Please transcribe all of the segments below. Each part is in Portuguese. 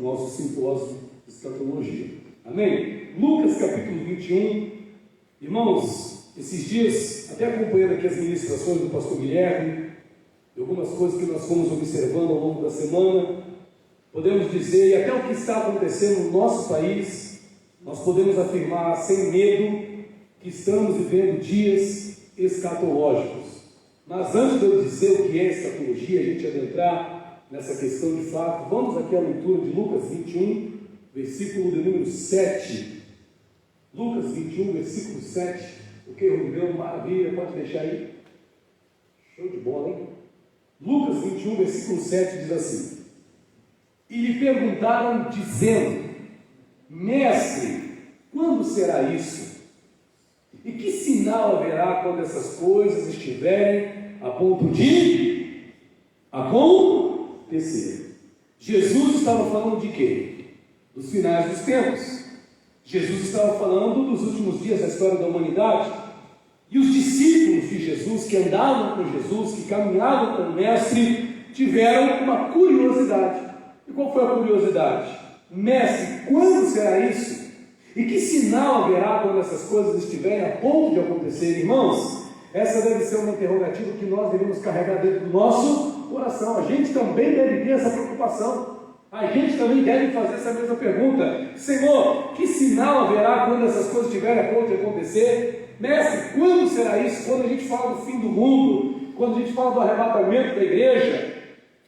nosso simpósio de escatologia. Amém? Lucas capítulo 21. Irmãos, esses dias, até acompanhando aqui as ministrações do pastor Guilherme, e algumas coisas que nós fomos observando ao longo da semana, podemos dizer, e até o que está acontecendo no nosso país, nós podemos afirmar sem medo que estamos vivendo dias escatológicos. Mas antes de eu dizer o que é escatologia, a gente adentrar nessa questão de fato, vamos aqui à leitura de Lucas 21, versículo de número 7. Lucas 21, versículo 7. O que, Rodrigão? Maravilha, pode deixar aí. Show de bola, hein? Lucas 21, versículo 7 diz assim: E lhe perguntaram, dizendo: Mestre, quando será isso? E que sinal haverá quando essas coisas estiverem a ponto de acontecer? Jesus estava falando de quê? Dos finais dos tempos. Jesus estava falando dos últimos dias da história da humanidade. E os discípulos de Jesus, que andavam com Jesus, que caminhavam com o Mestre, tiveram uma curiosidade. E qual foi a curiosidade? Mestre, quando será isso? E que sinal haverá quando essas coisas estiverem a ponto de acontecer? Irmãos, essa deve ser uma interrogativa que nós devemos carregar dentro do nosso coração. A gente também deve ter essa preocupação. A gente também deve fazer essa mesma pergunta: Senhor, que sinal haverá quando essas coisas estiverem a ponto de acontecer? Mestre, quando será isso? Quando a gente fala do fim do mundo, quando a gente fala do arrebatamento da igreja,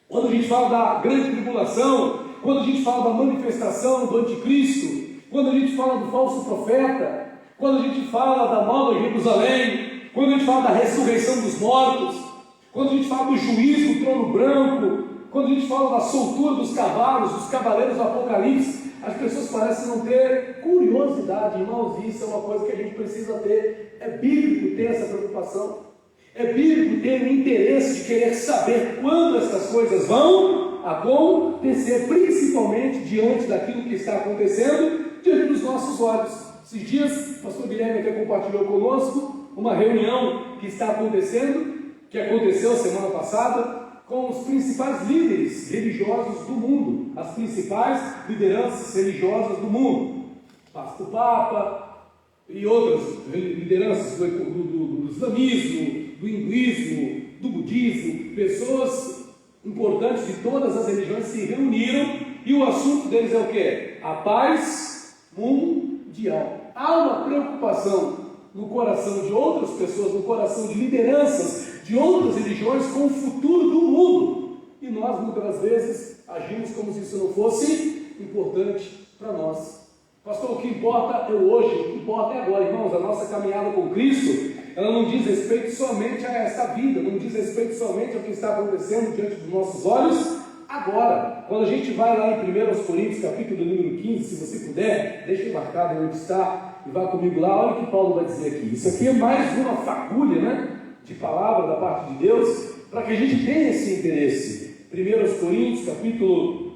quando a gente fala da grande tribulação, quando a gente fala da manifestação do anticristo, quando a gente fala do falso profeta, quando a gente fala da nova Jerusalém, quando a gente fala da ressurreição dos mortos, quando a gente fala do juízo do trono branco, quando a gente fala da soltura dos cavalos, dos cavaleiros do Apocalipse, as pessoas parecem não ter curiosidade. Irmãos, isso é uma coisa que a gente precisa ter. É bíblico ter essa preocupação, é bíblico ter o interesse de querer saber quando essas coisas vão acontecer, principalmente diante daquilo que está acontecendo diante dos nossos olhos. Esses dias, o pastor Guilherme até compartilhou conosco uma reunião que está acontecendo, que aconteceu semana passada, com os principais líderes religiosos do mundo, as principais lideranças religiosas do mundo, o Papa e outras lideranças do islamismo, do hinduísmo, do budismo. Pessoas importantes de todas as religiões se reuniram e o assunto deles é o quê? A paz mundial. Há uma preocupação no coração de outras pessoas, no coração de lideranças de outras religiões com o futuro do mundo, e nós muitas vezes agimos como se isso não fosse importante para nós. Pastor, o que importa é hoje, o que importa é agora. Irmãos, a nossa caminhada com Cristo, ela não diz respeito somente a esta vida, não diz respeito somente ao que está acontecendo diante dos nossos olhos agora. Quando a gente vai lá em 1 Coríntios, capítulo número 15, se você puder, deixa marcado aí onde está, e vá comigo lá, olha o que Paulo vai dizer aqui. Isso aqui é mais uma fagulha, de palavra da parte de Deus, para que a gente tenha esse interesse. 1 Coríntios, capítulo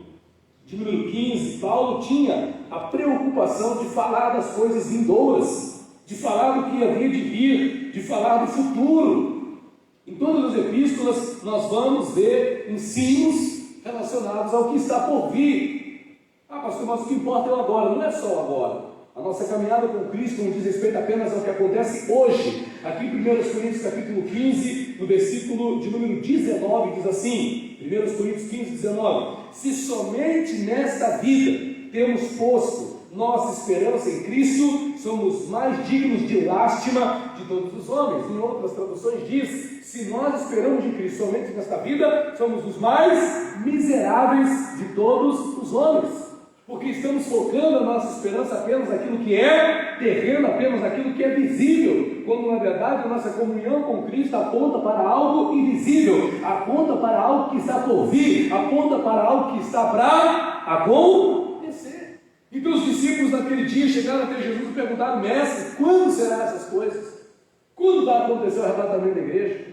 de número 15, Paulo tinha a preocupação de falar das coisas vindouras, de falar do que havia de vir, de falar do futuro. Em todas as epístolas nós vamos ver ensinos relacionados ao que está por vir. Pastor, mas o que importa é o agora, não é só o agora. A nossa caminhada com Cristo não diz respeito apenas ao que acontece hoje. Aqui em 1 Coríntios capítulo 15, no versículo de número 19, diz assim, 1 Coríntios 15, 19: Se somente nesta vida temos posto nossa esperança em Cristo, somos mais dignos de lástima de todos os homens. Em outras traduções diz: se nós esperamos em Cristo somente nesta vida, somos os mais miseráveis de todos os homens. Porque estamos focando a nossa esperança apenas naquilo que é terreno, apenas naquilo que é visível, quando na verdade a nossa comunhão com Cristo aponta para algo invisível, aponta para algo que está por vir, aponta para algo que está para acontecer. Então os discípulos naquele dia chegaram até Jesus e perguntaram: Mestre, quando serão essas coisas? Quando vai acontecer o arrebatamento da igreja?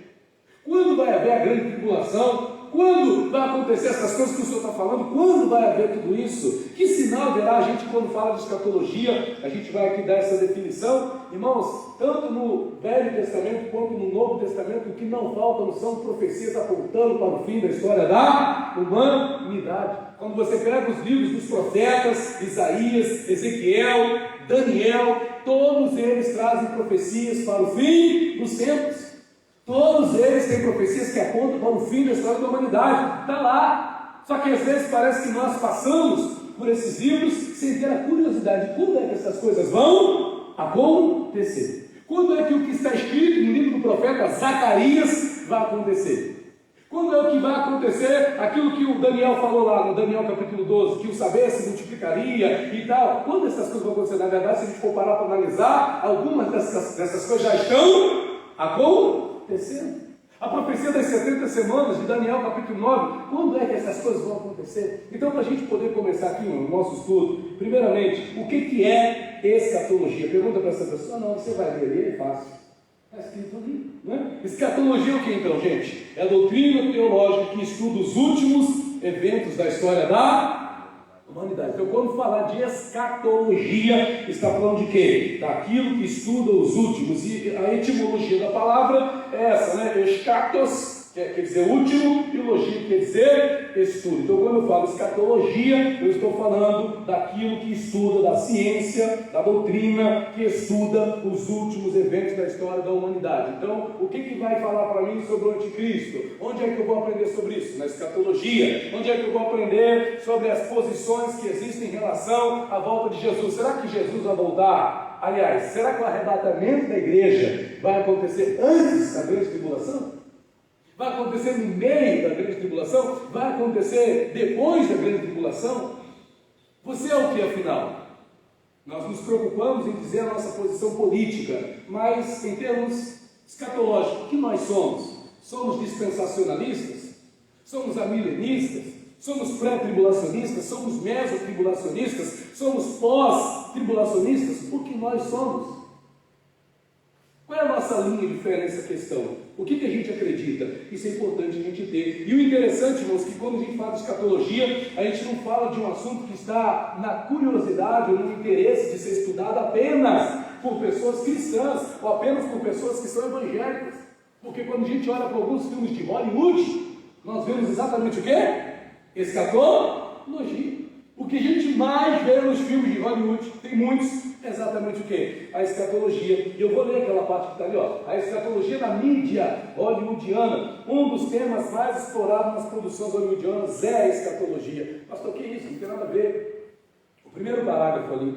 Quando vai haver a grande tribulação? Quando vai acontecer essas coisas que o Senhor está falando? Quando vai haver tudo isso? Que sinal haverá? A gente, quando fala de escatologia, a gente vai aqui dar essa definição. Irmãos, tanto no Velho Testamento quanto no Novo Testamento, o que não faltam são profecias apontando para o fim da história da humanidade. Quando você pega os livros dos profetas, Isaías, Ezequiel, Daniel, todos eles trazem profecias para o fim dos tempos. Todos eles têm profecias que apontam para o fim da história da humanidade. Está lá. Só que às vezes parece que nós passamos por esses livros sem ter a curiosidade. Quando é que essas coisas vão acontecer? Quando é que o que está escrito no livro do profeta Zacarias vai acontecer? Quando é que vai acontecer aquilo que o Daniel falou lá no Daniel capítulo 12, que o saber se multiplicaria e tal? Quando essas coisas vão acontecer? Na verdade, se a gente for parar para analisar, algumas dessas coisas já estão acontecendo. A profecia das 70 semanas de Daniel capítulo 9, quando é que essas coisas vão acontecer? Então, para a gente poder começar aqui o nosso estudo, primeiramente, o que é escatologia? Pergunta para essa pessoa. Não, você vai ler, é fácil. Está escrito ali, né? Escatologia é o que então, gente? É a doutrina teológica que estuda os últimos eventos da história da humanidade. Então, quando falar de escatologia, está falando de quê? Daquilo que estuda os últimos. E a etimologia da palavra é essa, né? Escatos, quer dizer último, e logia quer dizer estudo. Então, quando eu falo escatologia, eu estou falando daquilo que estuda, da ciência, da doutrina, que estuda os últimos eventos da história da humanidade. Então, o que vai falar para mim sobre o anticristo? Onde é que eu vou aprender sobre isso? Na escatologia. Onde é que eu vou aprender sobre as posições que existem em relação à volta de Jesus? Será que Jesus vai voltar? Aliás, será que o arrebatamento da igreja vai acontecer antes da grande tribulação? Vai acontecer no meio da grande tribulação? Vai acontecer depois da grande tribulação? Você é o que, afinal? Nós nos preocupamos em dizer a nossa posição política, mas em termos escatológicos, o que nós somos? Somos dispensacionalistas? Somos amilenistas? Somos pré-tribulacionistas? Somos mesotribulacionistas? Somos pós-tribulacionistas? O que nós somos? Qual é a nossa linha de fé nessa questão? O que a gente acredita? Isso é importante a gente ter. E o interessante, irmãos, que quando a gente fala de escatologia, a gente não fala de um assunto que está na curiosidade ou no interesse de ser estudado apenas por pessoas cristãs ou apenas por pessoas que são evangélicas. Porque quando a gente olha para alguns filmes de Hollywood, nós vemos exatamente o quê? Escatologia. O que a gente mais vê nos filmes de Hollywood, tem muitos, é exatamente o quê? A escatologia. E eu vou ler aquela parte que está ali, ó. A escatologia na mídia hollywoodiana. Um dos temas mais explorados nas produções hollywoodianas é a escatologia. Pastor, o que é isso? Não tem nada a ver. O primeiro parágrafo ali.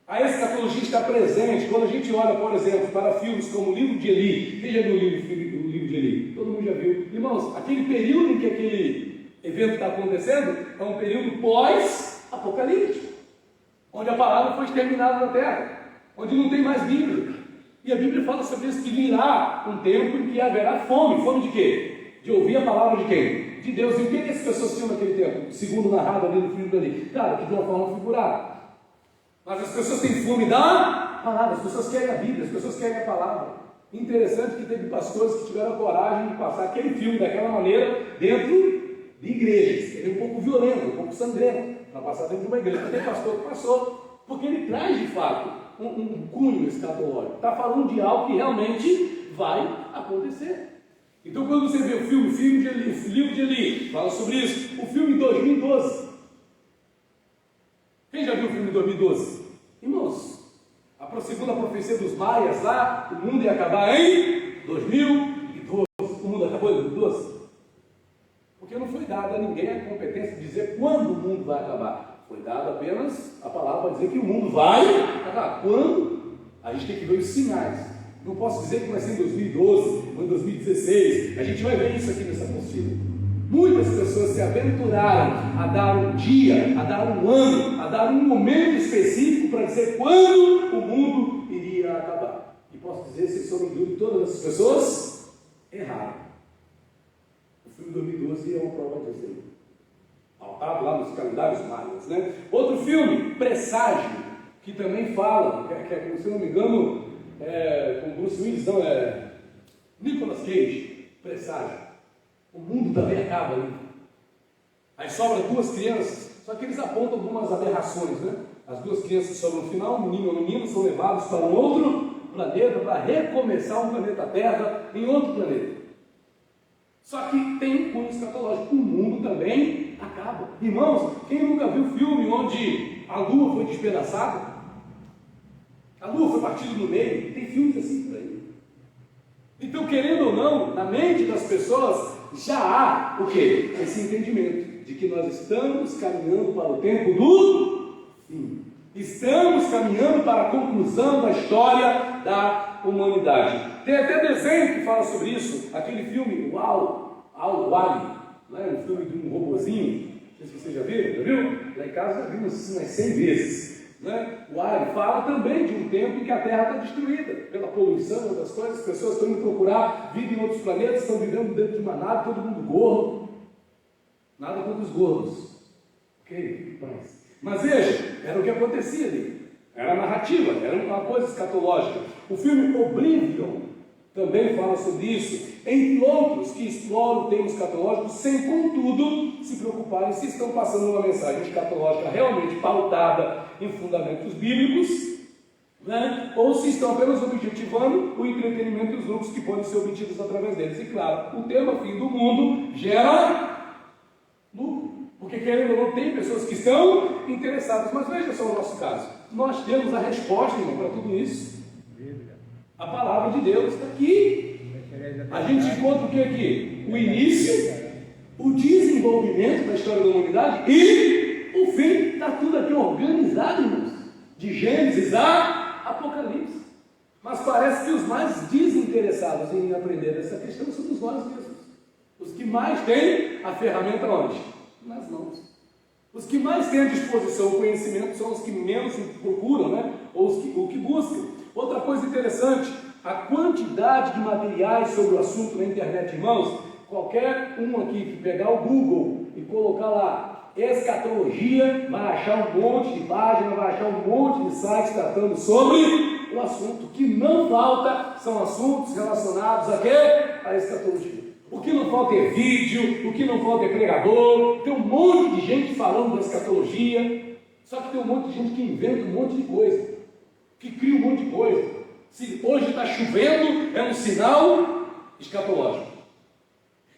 A escatologia está presente quando a gente olha, por exemplo, para filmes como o Livro de Eli. Quem já viu o livro de Eli? Todo mundo já viu. Irmãos, aquele período em que aquele evento está acontecendo é um período pós-apocalíptico, onde a palavra foi exterminada da terra, onde não tem mais Bíblia. E a Bíblia fala sobre isso, que virá um tempo em que haverá fome. Fome de quê? De ouvir a palavra de quem? De Deus. E o que as pessoas tinham naquele tempo? Segundo narrado ali no filme ali. Claro, que de uma forma figurada. Mas as pessoas têm fome da palavra, as pessoas querem a Bíblia, as pessoas querem a palavra. Interessante que teve pastores que tiveram a coragem de passar aquele filme daquela maneira dentro de igrejas. Ele é um pouco violento, um pouco sangrento, para passar dentro de uma igreja. Mas tem pastor que passou, porque ele traz de fato um cunho escatológico. Está falando de algo que realmente vai acontecer. Então, quando você vê o livro de Eli, fala sobre isso. O filme 2012. Quem já viu o filme 2012? Irmãos, a segunda profecia dos maias lá, o mundo ia acabar em 2012. O mundo acabou em 2012? Porque não foi dada a ninguém a competência de dizer quando o mundo vai acabar. Foi dada apenas a palavra para dizer que o mundo vai acabar. Quando? A gente tem que ver os sinais. Não posso dizer que vai ser em 2012 ou em 2016. A gente vai ver isso aqui nessa apostila. Muitas pessoas se aventuraram a dar um dia, a dar um ano, a dar um momento específico para dizer quando o mundo iria acabar. E posso dizer, sem sombra de dúvida, todas essas pessoas erraram. O filme 2012 é uma prova disso aí. Pautado lá nos calendários maias, né? Outro filme, Presságio, que também fala, se eu não me engano, com Bruce Willis, não, é Nicolas Cage, Presságio. O mundo também acaba ali. Aí sobram duas crianças, só que eles apontam algumas aberrações, né? As duas crianças sobram no final, o menino e o menino são levados para um outro planeta, para recomeçar um planeta Terra em outro planeta. Só que tem um cunho escatológico, o mundo também acaba. Irmãos, quem nunca viu filme onde a lua foi despedaçada? A lua foi partida no meio, tem filmes assim por aí. Então, querendo ou não, na mente das pessoas já há o quê? Esse entendimento de que nós estamos caminhando para o tempo do fim. Estamos caminhando para a conclusão da história da humanidade. Tem até desenho que fala sobre isso, aquele filme Wall-E, né? Um filme de um robozinho, não sei se você já viu? Lá em casa já vimos assim umas 100 vezes. Né? O Wall-E fala também de um tempo em que a Terra está destruída pela poluição e outras coisas, as pessoas estão indo procurar vida em outros planetas, estão vivendo dentro de uma nave, todo mundo gordo. Nada contra os gordos. Ok? Mas veja, era o que acontecia ali. Era narrativa, era uma coisa escatológica. O filme Oblivion também fala sobre isso, entre outros que exploram o tema escatológico sem, contudo, se preocuparem se estão passando uma mensagem escatológica realmente pautada em fundamentos bíblicos, né? Ou se estão apenas objetivando o entretenimento e os lucros que podem ser obtidos através deles. E claro, o tema fim do mundo gera lucro, porque querendo ou não, tem pessoas que estão interessadas. Mas veja só o nosso caso, nós temos a resposta, irmão, para tudo isso. A palavra de Deus está aqui. A gente encontra o que aqui? O início, o desenvolvimento da história da humanidade e o fim. Está tudo aqui organizado, irmãos. De Gênesis a Apocalipse. Mas parece que os mais desinteressados em aprender essa questão somos nós mesmos. Os que mais têm a ferramenta onde? Nas mãos. Os que mais têm à disposição o conhecimento são os que menos procuram, né? Ou o que buscam. Outra coisa interessante, a quantidade de materiais sobre o assunto na internet, irmãos. Qualquer um aqui que pegar o Google e colocar lá escatologia, vai achar um monte de página, vai achar um monte de sites tratando sobre o assunto. O que não falta são assuntos relacionados a quê? A escatologia. O que não falta é vídeo, o que não falta é pregador, tem um monte de gente falando da escatologia, só que tem um monte de gente que inventa um monte de coisa, que cria um monte de coisa. Se hoje está chovendo, é um sinal escatológico.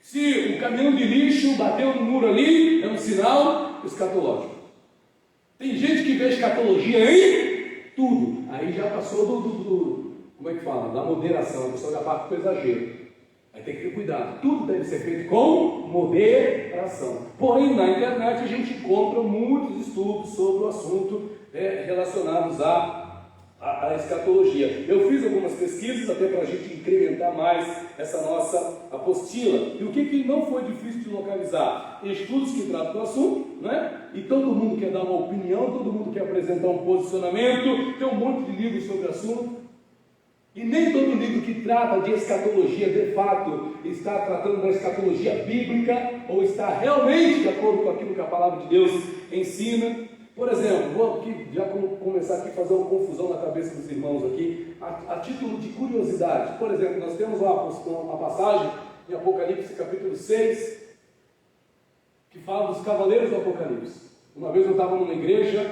Se o caminhão de lixo bateu no muro ali, é um sinal escatológico. Tem gente que vê escatologia em tudo, aí já passou como é que fala? Da moderação, a pessoa já parte para o exagero. Aí tem que ter cuidado, tudo deve ser feito com moderação. Porém, na internet a gente encontra muitos estudos sobre o assunto relacionados à escatologia. Eu fiz algumas pesquisas até para a gente incrementar mais essa nossa apostila. E o que não foi difícil de localizar? Estudos que tratam do assunto, né? E todo mundo quer dar uma opinião, todo mundo quer apresentar um posicionamento, tem um monte de livros sobre o assunto. E nem todo livro que trata de escatologia, de fato, está tratando da escatologia bíblica ou está realmente de acordo com aquilo que a palavra de Deus ensina. Por exemplo, vou aqui, já começar aqui a fazer uma confusão na cabeça dos irmãos aqui, a título de curiosidade. Por exemplo, nós temos uma passagem em Apocalipse capítulo 6, que fala dos cavaleiros do Apocalipse. Uma vez eu estava numa igreja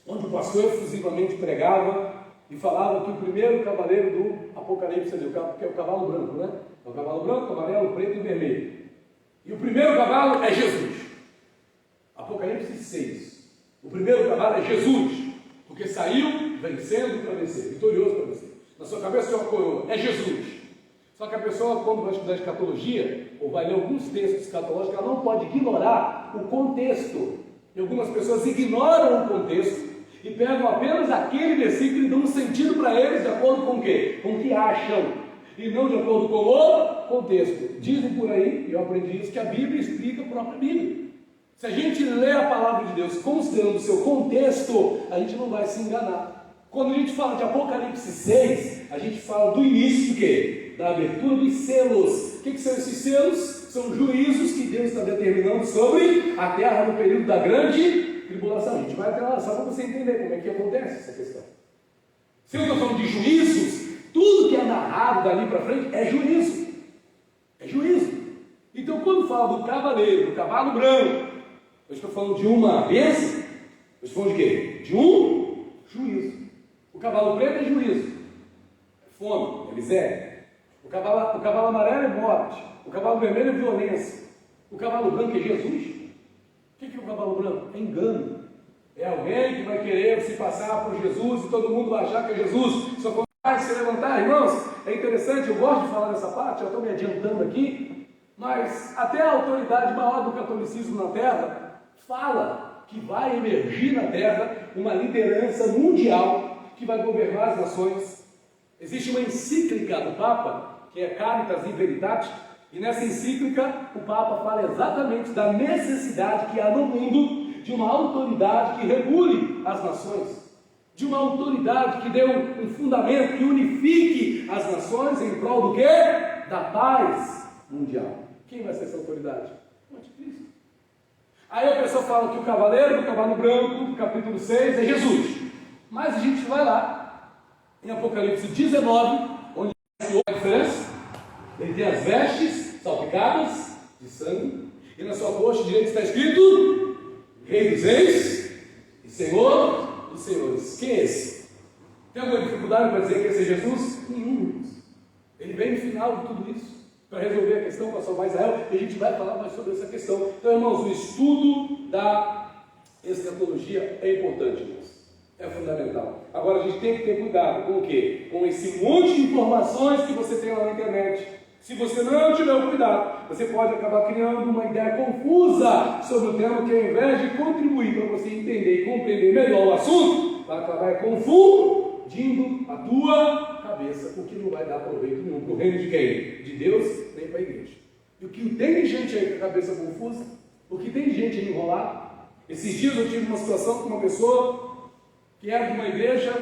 onde o pastor efusivamente pregava e falava que o primeiro cavaleiro do Apocalipse ali, que é o cavalo branco, né? É o cavalo branco, amarelo, preto e vermelho. E o primeiro cavalo é Jesus. Apocalipse 6. O primeiro cavalo é Jesus, porque saiu vencendo para vencer, vitorioso para vencer. Na sua cabeça tem uma coroa, é Jesus. Só que a pessoa, quando vai estudar escatologia, ou vai ler alguns textos escatológicos, ela não pode ignorar o contexto. E algumas pessoas ignoram o contexto e pegam apenas aquele versículo e dão um sentido para eles de acordo com o quê? Com o que acham, e não de acordo com o contexto. Dizem por aí, e eu aprendi isso, que a Bíblia explica a própria Bíblia. Se a gente lê a palavra de Deus considerando o seu contexto, a gente não vai se enganar. Quando a gente fala de Apocalipse 6, a gente fala do início do quê? Da abertura dos selos. O que são esses selos? São juízos que Deus está determinando sobre a terra no período da grande tribulação. A gente vai até lá só para você entender como é que acontece essa questão. Se eu estou falando de juízos, tudo que é narrado dali para frente é juízo. É juízo. Então, quando fala do cavaleiro, do cavalo branco, eu estou falando de uma bênção, eu estou falando de quê? De um juízo. O cavalo preto é juízo, é fome, é miséria. O cavalo amarelo é morte. O cavalo vermelho é violência. O cavalo branco é Jesus. O que é o cavalo branco? É engano. É alguém que vai querer se passar por Jesus e todo mundo vai achar que é Jesus. Só quando vai se levantar, irmãos, é interessante, eu gosto de falar dessa parte, já estou me adiantando aqui, mas até a autoridade maior do catolicismo na Terra fala que vai emergir na Terra uma liderança mundial que vai governar as nações. Existe uma encíclica do Papa, que é Caritas in Veritate, e nessa encíclica o Papa fala exatamente da necessidade que há no mundo de uma autoridade que regule as nações, de uma autoridade que dê um fundamento, que unifique as nações em prol do quê? Da paz mundial. Quem vai ser essa autoridade? O anticristo. Aí a pessoa fala que o cavaleiro do cavalo branco, do capítulo 6, é Jesus. Mas a gente vai lá, em Apocalipse 19, onde tem a diferença. Ele tem as vestes salpicadas de sangue, e na sua coxa direita está escrito Rei dos Reis e Senhor dos Senhores. Quem é esse? Tem alguma dificuldade para dizer que esse é Jesus? Nenhum. Ele vem no final de tudo isso para resolver a questão, para salvar Israel, e a gente vai falar mais sobre essa questão. Então, irmãos, o estudo da escatologia é importante, irmãos. É fundamental. Agora, a gente tem que ter cuidado com o quê? Com esse monte de informações que você tem lá na internet. Se você não tiver o cuidado, você pode acabar criando uma ideia confusa sobre o tema que, ao invés de contribuir para você entender e compreender melhor o assunto, vai acabar confundindo a tua cabeça, o que não vai dar proveito nenhum para o reino de quem? De Deus, nem para a igreja. E o que tem de gente aí com a cabeça confusa, o que tem de gente aí enrolada. Esses dias eu tive uma situação com uma pessoa que era de uma igreja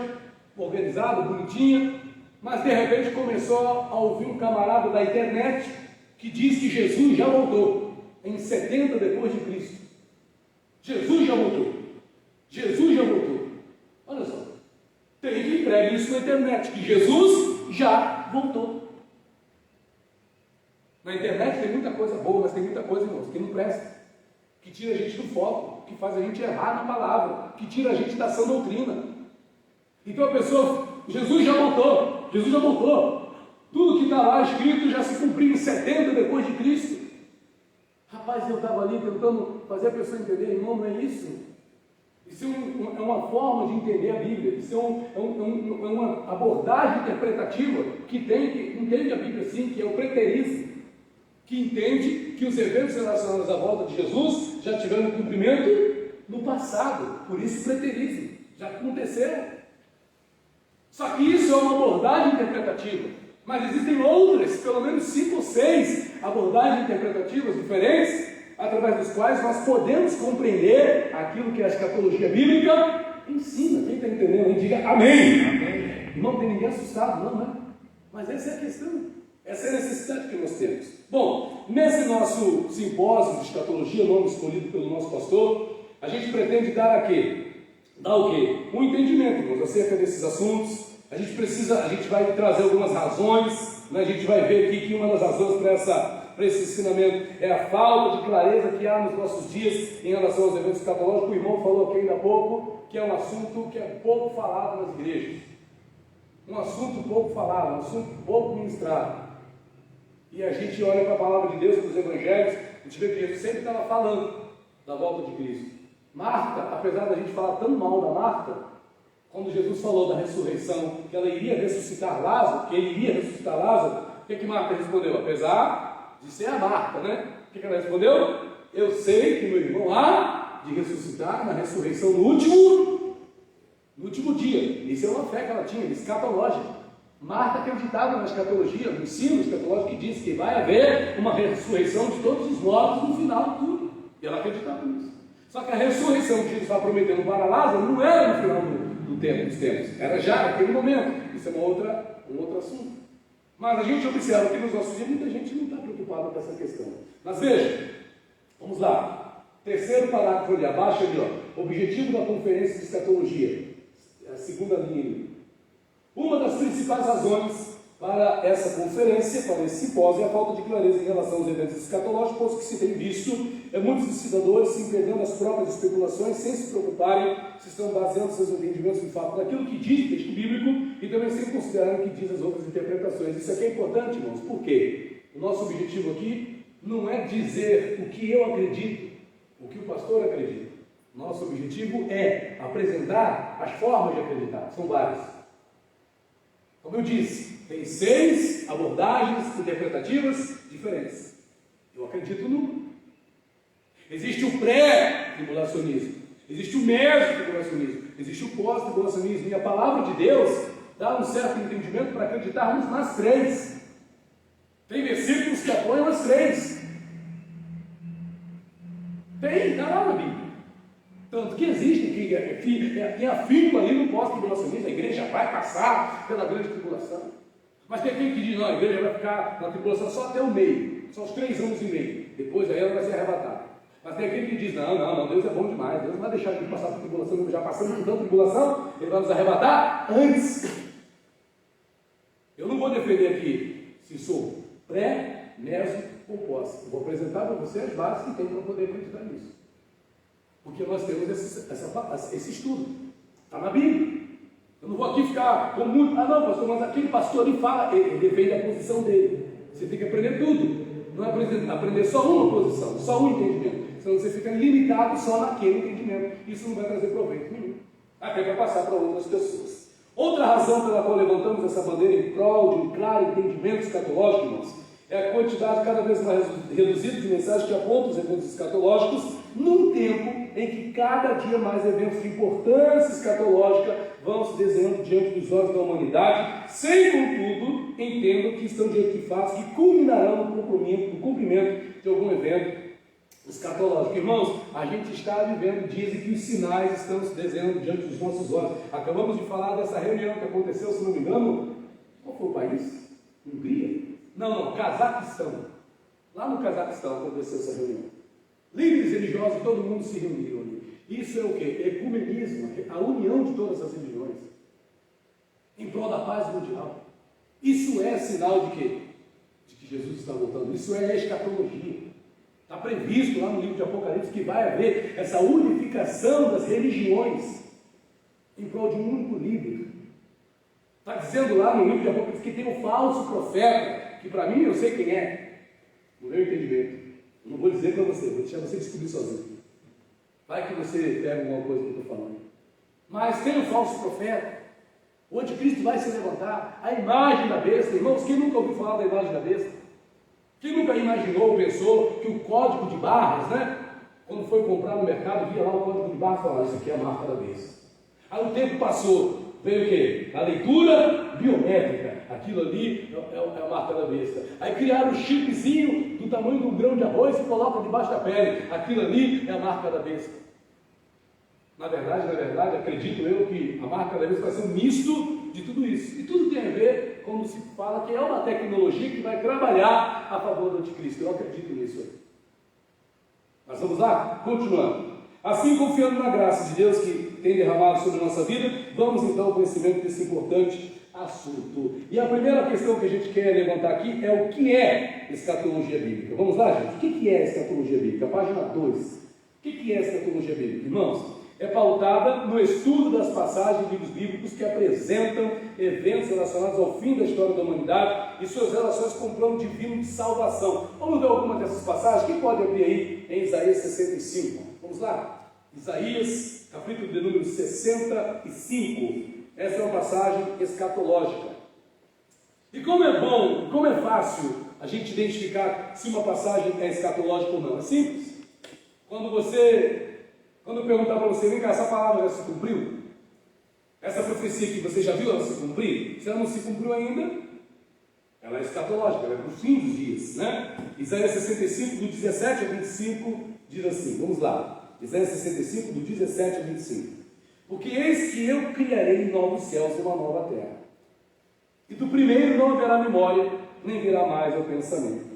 organizada, bonitinha, mas de repente começou a ouvir um camarada da internet que diz que Jesus já voltou em 70 depois de Cristo. Jesus já voltou. Jesus já voltou. Olha só. Tem que pregar isso na internet, que Jesus já voltou. Na internet tem muita coisa boa, mas tem muita coisa, irmãos, que não presta, que tira a gente do foco, que faz a gente errar na palavra, que tira a gente da sã doutrina. Então a pessoa, Jesus já voltou. Jesus já voltou. Tudo que está lá escrito já se cumpriu em 70 depois de Cristo. Rapaz, eu estava ali tentando fazer a pessoa entender, irmão, não é isso. Isso é uma forma de entender a Bíblia. Isso é uma abordagem interpretativa que entende a Bíblia assim, que é o preterismo, que entende que os eventos relacionados à volta de Jesus já tiveram cumprimento no passado. Por isso preterismo. Já aconteceram. Só que isso é uma abordagem interpretativa, mas existem outras, pelo menos 5 ou 6 abordagens interpretativas diferentes, através das quais nós podemos compreender aquilo que a escatologia bíblica ensina. Quem está entendendo aí, diga amém. Amém. Não tem ninguém assustado, não, né? Mas essa é a questão, essa é a necessidade que nós temos. Bom, nesse nosso simpósio de escatologia, nome escolhido pelo nosso pastor, a gente pretende dar a quê? Dá o quê? Um entendimento, irmãos, acerca desses assuntos. A gente vai trazer algumas razões, né? A gente vai ver aqui que uma das razões para esse ensinamento é a falta de clareza que há nos nossos dias em relação aos eventos escatológicos. O irmão falou aqui ainda há pouco que é um assunto que é pouco falado nas igrejas. Um assunto pouco falado, um assunto pouco ministrado. E a gente olha para a palavra de Deus, para os evangelhos, a gente vê que Jesus sempre estava falando da volta de Cristo. Marta, apesar da gente falar tão mal da Marta, quando Jesus falou da ressurreição, que ela iria ressuscitar Lázaro, que ele iria ressuscitar Lázaro, o que Marta respondeu? Apesar de ser a Marta, né? O que ela respondeu? Eu sei que meu irmão há de ressuscitar na ressurreição no último dia. Isso é uma fé que ela tinha, escatológica. Marta acreditava na escatologia, no ensino escatológico que diz que vai haver uma ressurreição de todos os mortos no final de tudo. E ela acreditava nisso. Só que a ressurreição que Jesus estava prometendo para Lázaro não era no final dos tempos, era já naquele momento. Isso é um outro assunto. Mas a gente observa que nos nossos dias muita gente não está preocupada com essa questão. Mas veja, vamos lá. Terceiro parágrafo ali, abaixo ali, ó. Objetivo da conferência de escatologia. É a segunda linha. Uma das principais razões para essa conferência, para esse simpósio, a falta de clareza em relação aos eventos escatológicos, pois que se tem visto muitos legisladores se perdendo as próprias especulações, sem se preocuparem se estão baseando seus entendimentos em fato naquilo que diz o texto bíblico e também sem considerar o que diz as outras interpretações. Isso aqui é importante, irmãos, por quê? O nosso objetivo aqui não é dizer o que eu acredito, o que o pastor acredita. Nosso objetivo é apresentar as formas de acreditar, são várias. Como eu disse, tem 6 abordagens interpretativas diferentes. Eu acredito no. Existe o pré-tribulacionismo, existe o meso-tribulacionismo, existe o pós-tribulacionismo, e a palavra de Deus dá um certo entendimento para acreditarmos nas 3. Tem versículos que apoiam as 3. Está lá na Bíblia. Tanto que existe quem afirma ali no pós-tribulacionismo, a igreja vai passar pela grande tribulação. Mas tem quem que diz, não, a igreja vai ficar na tribulação só até o meio, só os 3 anos e meio, depois aí ela vai ser arrebatada. Mas tem aquele que diz, não, Deus é bom demais, Deus não vai deixar a gente passar por tribulação, já passamos por tanta tribulação, Ele vai nos arrebatar antes. Eu não vou defender aqui se sou pré, meso ou pós. Eu vou apresentar para você as bases que tem para poder acreditar nisso. Porque nós temos esse estudo. Está na Bíblia. Eu não vou aqui ficar com muito. Ah, não, pastor, mas aquele pastor ali fala, ele defende a posição dele. Você tem que aprender tudo. Não é aprender só uma posição, só um entendimento. Senão você fica limitado só naquele entendimento. Isso não vai trazer proveito nenhum. Até para passar para outras pessoas. Outra razão pela qual levantamos essa bandeira em prol de um claro entendimento escatológico, irmãos, é a quantidade cada vez mais reduzida de mensagens que apontam os eventos escatológicos num tempo em que cada dia mais eventos de importância escatológica vão se desenhando diante dos olhos da humanidade, sem, contudo, entendam que estão diante de fatos que culminarão no cumprimento de algum evento escatológico. Irmãos, a gente está vivendo dias em que os sinais estão se desenhando diante dos nossos olhos. Acabamos de falar dessa reunião que aconteceu, se não me engano, qual foi o país? Hungria? Não, Cazaquistão. Lá no Cazaquistão aconteceu essa reunião. Líderes religiosos, todo mundo se reuniu ali. Isso é o quê? Ecumenismo, a união de todas as religiões em prol da paz mundial. Isso é sinal de quê? De que Jesus está voltando. Isso é escatologia. Está previsto lá no livro de Apocalipse que vai haver essa unificação das religiões em prol de um único líder. Está dizendo lá no livro de Apocalipse que tem um falso profeta, que para mim eu sei quem é, no meu entendimento. Eu não vou dizer para você, vou deixar você descobrir sozinho. Vai que você pega alguma coisa que eu estou falando. Mas tem um falso profeta. O anticristo vai se levantar. A imagem da besta, irmãos, quem nunca ouviu falar da imagem da besta? Quem nunca imaginou ou pensou que o código de barras, né? Quando foi comprar no mercado, via lá o código de barras e falava, isso aqui é a marca da besta. Aí o tempo passou. Veio o quê? A leitura biométrica. Aquilo ali é a marca da besta. Aí criaram um chipzinho do tamanho de um grão de arroz e colocam debaixo da pele. Aquilo ali é a marca da besta. Na verdade, acredito eu que a marca da besta vai ser um misto de tudo isso. E tudo tem a ver quando se fala que é uma tecnologia que vai trabalhar a favor do anticristo. Eu acredito nisso aí. Mas vamos lá? Continuando. Assim, confiando na graça de Deus que tem derramado sobre a nossa vida, vamos então ao conhecimento desse importante assunto. E a primeira questão que a gente quer levantar aqui é o que é escatologia bíblica. Vamos lá, gente? O que é escatologia bíblica? Página 2. O que é escatologia bíblica? Irmãos, é pautada no estudo das passagens de livros bíblicos que apresentam eventos relacionados ao fim da história da humanidade e suas relações com o plano divino de salvação. Vamos ver alguma dessas passagens? Quem pode abrir aí em Isaías 65? Vamos lá? Isaías, capítulo de número 65. Essa é uma passagem escatológica. E como é bom, como é fácil a gente identificar se uma passagem é escatológica ou não? É simples. Quando eu perguntar para você, vem cá, essa palavra já se cumpriu? Essa profecia que você já viu ela se cumprir? Se ela não se cumpriu ainda, ela é escatológica, ela é para o fim dos dias, né? Isaías 65, do 17 a 25, diz assim, vamos lá. Isaías 65, do 17 a 25. Porque eis que eu criarei novos céus e uma nova terra. E do primeiro não haverá memória, nem virá mais ao pensamento.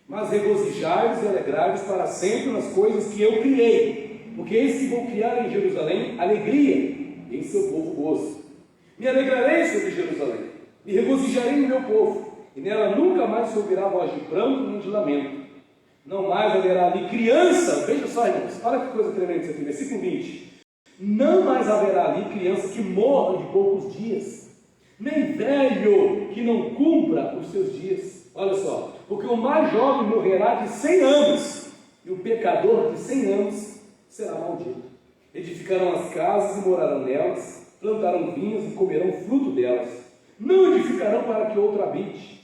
Mas regozijai-vos e alegrai-vos para sempre nas coisas que eu criei. Porque eis que vou criar em Jerusalém alegria, e em seu povo gozo. Me alegrarei sobre Jerusalém, Me regozijarei no meu povo, e nela nunca mais se ouvirá voz de pranto nem de lamento. Não mais haverá ali criança, veja só, irmãos, olha que coisa tremenda isso aqui, versículo 20. Não mais haverá ali criança que morra de poucos dias, nem velho que não cumpra os seus dias. Olha só, porque o mais jovem morrerá de 100 anos, e o pecador de 100 anos será maldito. Edificarão as casas e morarão nelas, plantarão vinhas e comerão fruto delas. Não edificarão para que outro habite,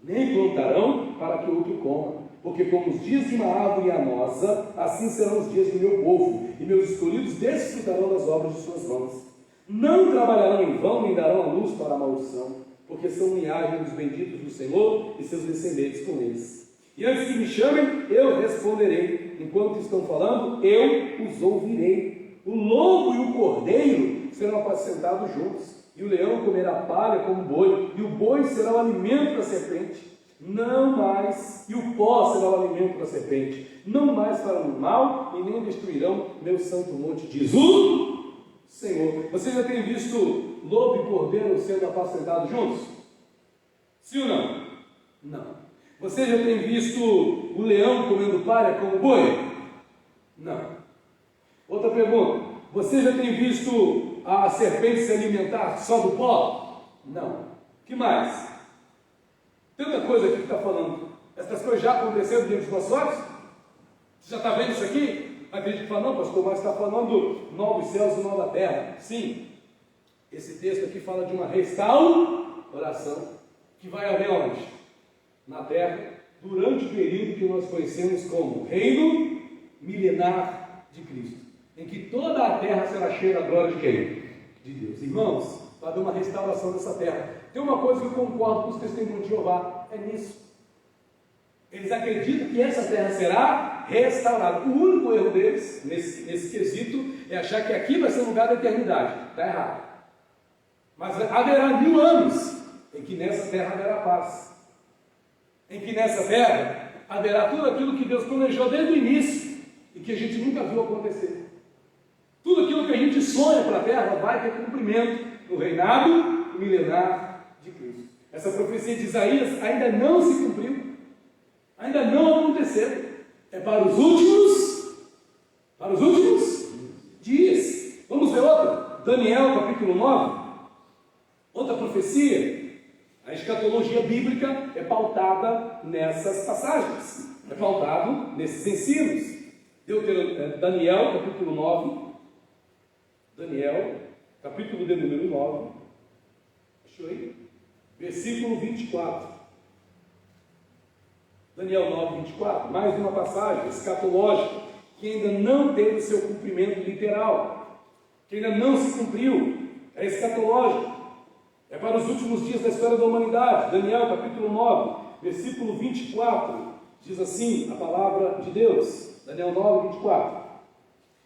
nem plantarão para que outro coma. Porque como os dias de uma árvore anosa, assim serão os dias do meu povo, e meus escolhidos desfrutarão das obras de suas mãos. Não trabalharão em vão, nem darão a luz para a maldição, porque são linhagem dos benditos do Senhor e seus descendentes com eles. E antes que me chamem, eu responderei. Enquanto estão falando, eu os ouvirei. O lobo e o cordeiro serão apacentados juntos, e o leão comerá palha como boi, e o boi será o alimento da serpente. Não mais, e o pó será o alimento da serpente. Não mais farão mal, e nem destruirão meu santo monte, diz o Senhor. Você já tem visto lobo e cordeiro sendo apacentados juntos? Sim ou não? Não. Você já tem visto o leão comendo palha como boi? Não. Outra pergunta. Você já tem visto a serpente se alimentar só do pó? Não. Que mais? Tanta coisa aqui que está falando. Essas coisas já aconteceram diante dos nossos olhos? Você já está vendo isso aqui? Aí tem gente que fala, não, pastor, mas está falando novos céus e nova terra. Sim. Esse texto aqui fala de uma restauração que vai haver onde? Na terra, durante o período que nós conhecemos como Reino Milenar de Cristo, em que toda a terra será cheia da glória de quem? De Deus. Irmãos, vai haver uma restauração dessa terra. Tem uma coisa que eu concordo com os testemunhos de Jeová, é nisso. Eles acreditam que essa terra será restaurada. O único erro deles, nesse quesito, é achar que aqui vai ser um lugar da eternidade. Está errado. Mas haverá 1000 anos em que nessa terra haverá paz. Em que nessa terra haverá tudo aquilo que Deus planejou desde o início e que a gente nunca viu acontecer. Tudo aquilo que a gente sonha para a terra vai ter cumprimento no reinado milenar de Cristo. Essa profecia de Isaías ainda não se cumpriu, ainda não aconteceu. É para os últimos dias. Vamos ver outra. Daniel capítulo 9. Outra profecia. A escatologia bíblica é pautada nessas passagens, é pautado nesses ensinos. Daniel capítulo 9. Daniel capítulo de número 9. Deixa eu ir. Versículo 24. Daniel 9, 24. Mais uma passagem escatológica que ainda não teve seu cumprimento literal, que ainda não se cumpriu. É escatológico. É para os últimos dias da história da humanidade. Daniel capítulo 9, versículo 24. Diz assim a palavra de Deus. Daniel 9, 24.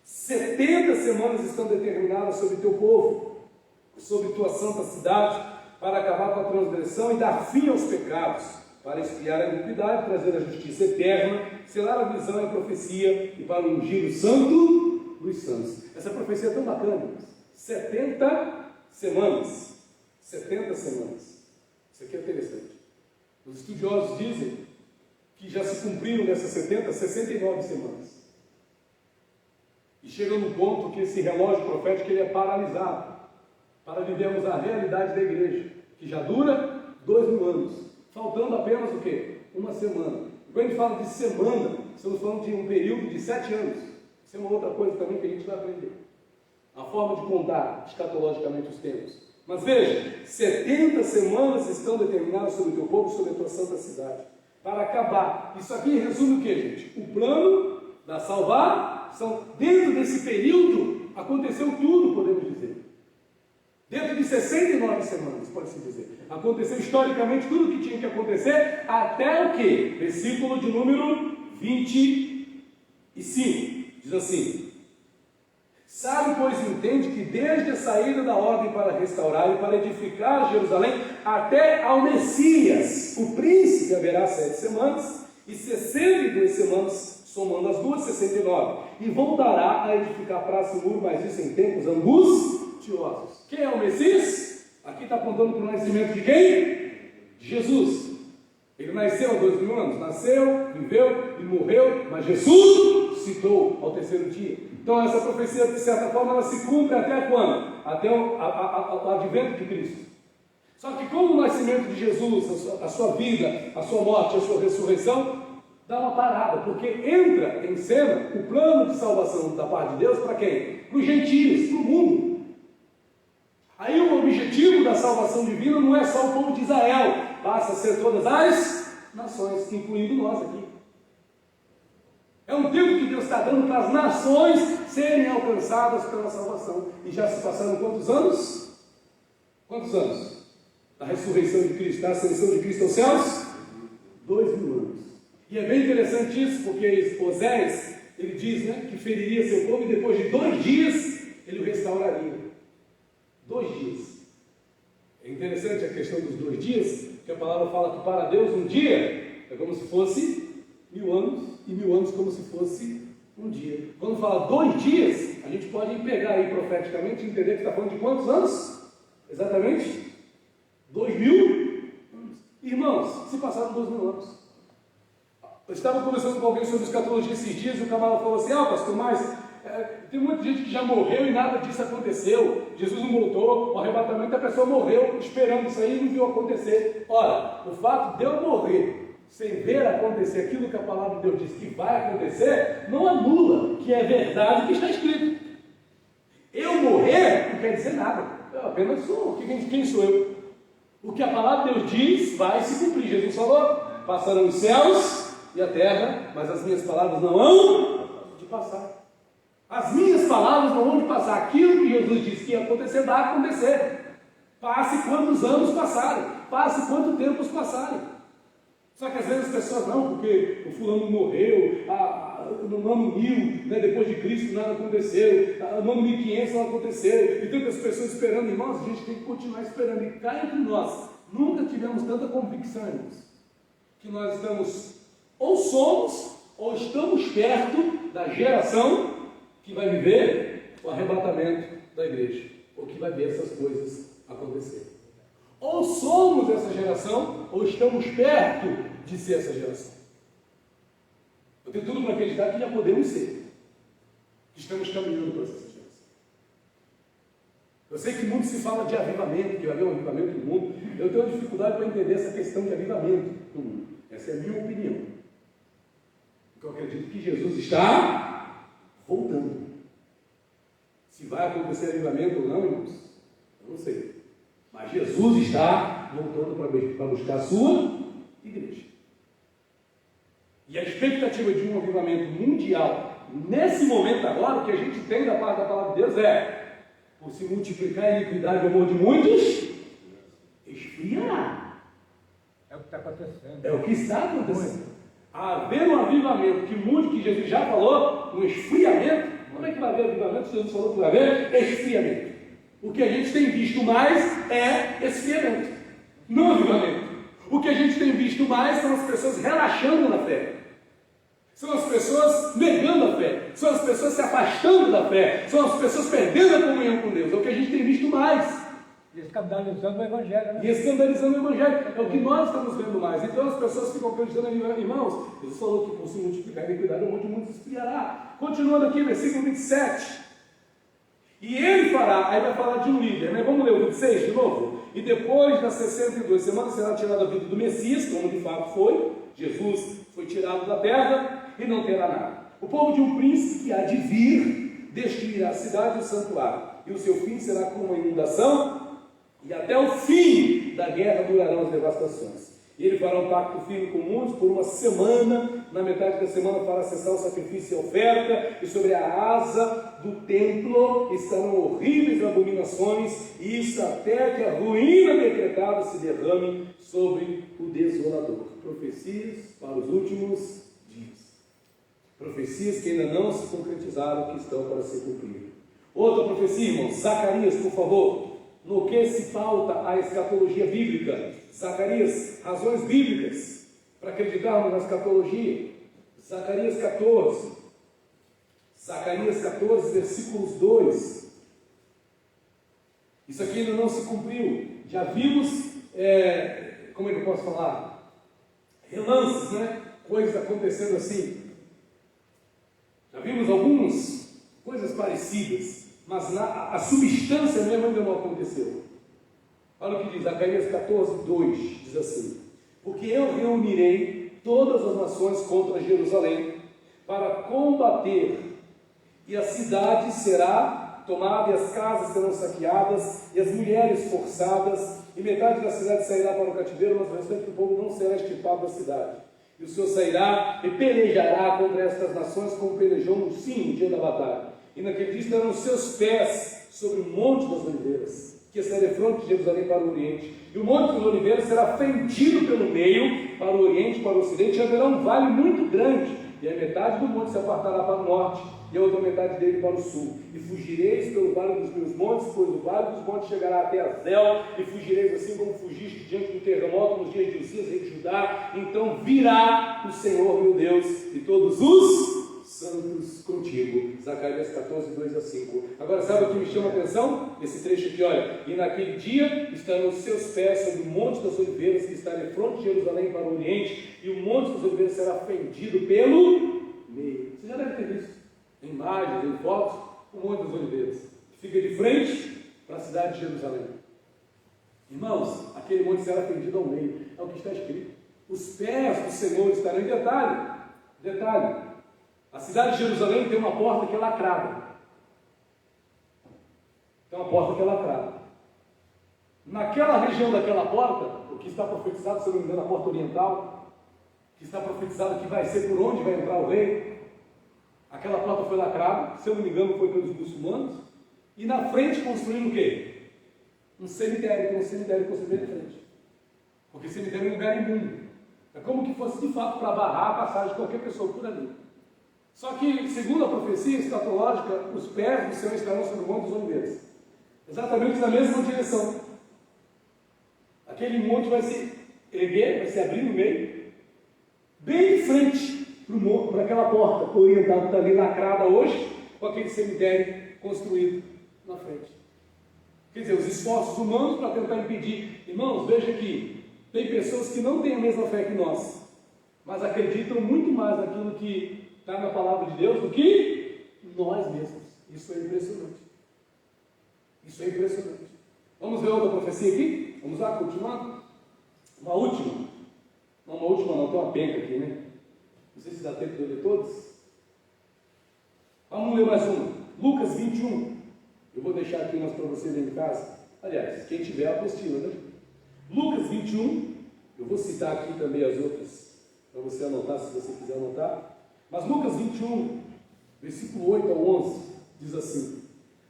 70 semanas estão determinadas sobre teu povo, sobre tua santa cidade, para acabar com a transgressão e dar fim aos pecados, para expiar a iniquidade, trazer a justiça eterna, selar a visão e a profecia, e para ungir o santo dos santos. Essa profecia é tão bacana. 70 semanas. 70 semanas. Isso aqui é interessante. Os estudiosos dizem que já se cumpriram nessas 69 semanas. E chega num ponto que esse relógio profético ele é paralisado, para vivermos a realidade da igreja, que já dura 2000 anos, faltando apenas o quê? Uma semana. E quando a gente fala de semana, estamos falando de um período de 7 anos. Isso é uma outra coisa também que a gente vai aprender. A forma de contar escatologicamente os tempos. Mas veja, 70 semanas estão determinadas sobre o teu povo, sobre a tua santa cidade, para acabar. Isso aqui resume o que, gente? O plano da salvação. Dentro desse período, aconteceu tudo, podemos dizer. Dentro de 69 semanas, pode-se dizer. Aconteceu historicamente tudo o que tinha que acontecer, até o quê? Versículo de número 25. Diz assim: sabe, pois, entende que desde a saída da ordem para restaurar e para edificar Jerusalém, até ao Messias, o príncipe, haverá 7 semanas, e 62 semanas, somando as duas, 69. E voltará a edificar praça e muro, mas isso em tempos angustiosos. Quem é o Messias? Aqui está apontando para o nascimento de quem? De Jesus. Ele nasceu há 2000 anos, nasceu, viveu e morreu, mas Jesus citou ao terceiro dia. Então essa profecia, de certa forma, ela se cumpre até quando? Até o advento de Cristo. Só que como o nascimento de Jesus, a sua vida, a sua morte, a sua ressurreição, dá uma parada, porque entra em cena o plano de salvação da parte de Deus para quem? Para os gentios, para o mundo. Aí o objetivo da salvação divina não é só o povo de Israel, passa a ser todas as nações, incluindo nós aqui. É um tempo que Deus está dando para as nações serem alcançadas pela salvação. E já se passaram quantos anos? Quantos anos? Da ressurreição de Cristo, da ascensão de Cristo aos céus? 2000 anos. E é bem interessante isso, porque Osés, ele diz, né, que feriria seu povo e depois de 2 dias ele o restauraria. 2 dias. É interessante a questão dos 2 dias, que a palavra fala que para Deus um dia é como se fosse 1000 anos, e 1000 anos como se fosse um dia. Quando fala 2 dias, a gente pode pegar aí profeticamente e entender que está falando de quantos anos? Exatamente? 2000 anos. Irmãos, se passaram 2000 anos. Eu estava conversando com alguém sobre escatologia esses dias e o camarada falou assim: pastor, mas tem muita gente que já morreu e nada disso aconteceu. Jesus não voltou, o arrebatamento, a pessoa morreu esperando isso aí e não viu acontecer. Ora, o fato de eu morrer sem ver acontecer aquilo que a palavra de Deus diz que vai acontecer, não anula que é verdade o que está escrito. Eu morrer não quer dizer nada. Eu apenas sou. Quem sou eu? O que a palavra de Deus diz vai se cumprir. Jesus falou: passarão os céus e a terra, mas as minhas palavras não hão de passar. As minhas palavras não vão de passar. Aquilo que Jesus disse que ia acontecer, vai acontecer. Passe quantos anos passarem, passe quanto tempo passarem. Só que às vezes as pessoas não, porque o fulano morreu, no ano 1000, né, depois de Cristo nada aconteceu, no ano 1500 nada aconteceu, e tantas pessoas esperando. Irmãos, a gente tem que continuar esperando. E cá entre nós, nunca tivemos tanta convicção, irmãos, que nós estamos, ou somos, ou estamos perto da geração que vai viver o arrebatamento da igreja, ou que vai ver essas coisas acontecer. Ou somos essa geração, ou estamos perto de ser essa geração. Eu tenho tudo para acreditar que já podemos ser, que estamos caminhando para essa geração. Eu sei que muito se fala de avivamento, que vai haver um avivamento no mundo. Eu tenho dificuldade para entender essa questão de avivamento no mundo. Essa é a minha opinião. Porque eu acredito que Jesus está voltando. Se vai acontecer avivamento ou não, irmãos, eu não sei. Mas Jesus está voltando para buscar a sua igreja. E a expectativa de um avivamento mundial, nesse momento agora, o que a gente tem da parte da palavra de Deus é: por se multiplicar a iniquidade e o amor de muitos, esfriará. É o que está acontecendo. É o que está acontecendo. Haver um avivamento que mude, que Jesus já falou, um esfriamento. Como é que vai haver avivamento? Jesus falou que vai haver esfriamento. O que a gente tem visto mais é esfriamento, não avivamento. O que a gente tem visto mais são as pessoas relaxando na fé, são as pessoas negando a fé, são as pessoas se afastando da fé, são as pessoas perdendo a comunhão com Deus. É o que a gente tem visto mais. E escandalizando o Evangelho, né? E escandalizando o Evangelho. É o que nós estamos vendo mais. Então as pessoas ficam acreditando em irmãos. Jesus falou que por se multiplicar a iniquidade, o amor de muitos esfriará. Continuando aqui, versículo 27. E ele fará, aí vai falar de um líder, né? Vamos ler o 26 de novo? E depois das 62 semanas será tirada a vida do Messias, como de fato foi. Jesus foi tirado da terra e não terá nada. O povo de um príncipe que há de vir destruirá a cidade e o santuário, e o seu fim será como uma inundação, e até o fim da guerra durarão as devastações. E ele fará um pacto firme com muitos por uma semana. Na metade da semana fará cessar o sacrifício e a oferta, e sobre a asa do templo estarão horríveis abominações, e isso até que a ruína decretada se derrame sobre o desolador. Profecias para os últimos dias. Profecias que ainda não se concretizaram, que estão para ser cumpridas. Outra profecia, irmãos, Zacarias, por favor. No que se pauta a escatologia bíblica? Zacarias, razões bíblicas para acreditarmos na escatologia. Zacarias 14. Zacarias 14, versículos 2. Isso aqui ainda não se cumpriu. já vimos, como é que eu posso falar? Relances, né? Coisas acontecendo assim. Já vimos algumas coisas parecidas, mas a substância mesmo ainda não aconteceu. Olha o que diz, Zacarias 14, 2, diz assim: porque eu reunirei todas as nações contra Jerusalém, para combater, e a cidade será tomada, e as casas serão saqueadas, e as mulheres forçadas, e metade da cidade sairá para o cativeiro, mas o restante do povo não será extirpado da cidade. E o Senhor sairá e pelejará contra estas nações, como pelejou no dia da batalha. E naquele dia estarão os seus pés sobre o monte das oliveiras, que está de fronte de Jerusalém para o oriente. E o monte das oliveiras será fendido pelo meio, para o oriente e para o ocidente, e haverá um vale muito grande, e a metade do monte se apartará para o norte, e a outra metade dele para o sul. E fugireis pelo vale dos meus montes, pois o vale dos montes chegará até Azel, e fugireis assim como fugiste diante do terremoto nos dias de Uzias, rei de Judá. Então virá o Senhor meu Deus, e todos os santos contigo. Zacarias 14, 2 a 5. Agora, sabe o que me chama a atenção? Esse trecho aqui, olha: e naquele dia estarão os seus pés sobre o monte das oliveiras, que está em fronte de Jerusalém para o oriente, e o monte das oliveiras será fendido pelo meio. Você já deve ter visto em imagens, em fotos, o monte das oliveiras, que fica de frente para a cidade de Jerusalém. Irmãos, aquele monte será fendido ao meio, é o que está escrito. Os pés do Senhor estarão em detalhe. A cidade de Jerusalém tem uma porta que é lacrada. Naquela região daquela porta, o que está profetizado, se eu não me engano, a porta oriental, que está profetizado que vai ser por onde vai entrar o rei, aquela porta foi lacrada, se eu não me engano, foi pelos muçulmanos, e na frente construíram o quê? Um cemitério, tem um cemitério construído em frente. Porque cemitério é um lugar imundo. É como que fosse de fato para barrar a passagem de qualquer pessoa por ali. Só que, segundo a profecia escatológica, os pés do Senhor estarão sobre o monte das oliveiras, exatamente na mesma direção. Aquele monte vai se erguer, vai se abrir no meio, bem de frente para aquela porta oriental que está ali lacrada hoje, com aquele cemitério construído na frente. Quer dizer, os esforços humanos para tentar impedir. Irmãos, veja que tem pessoas que não têm a mesma fé que nós, mas acreditam muito mais naquilo que está na palavra de Deus do que nós mesmos. Isso é impressionante. Vamos ver outra profecia aqui? Vamos lá, continuando. Uma última. Não, tem uma penca aqui, né? Não sei se dá tempo de eu ler todas. Vamos ler mais uma. Lucas 21. Eu vou deixar aqui umas para você ler em casa. Aliás, quem tiver a apostila, né? Lucas 21. Eu vou citar aqui também as outras, para você anotar, se você quiser anotar. Mas Lucas 21, versículo 8 ao 11, diz assim: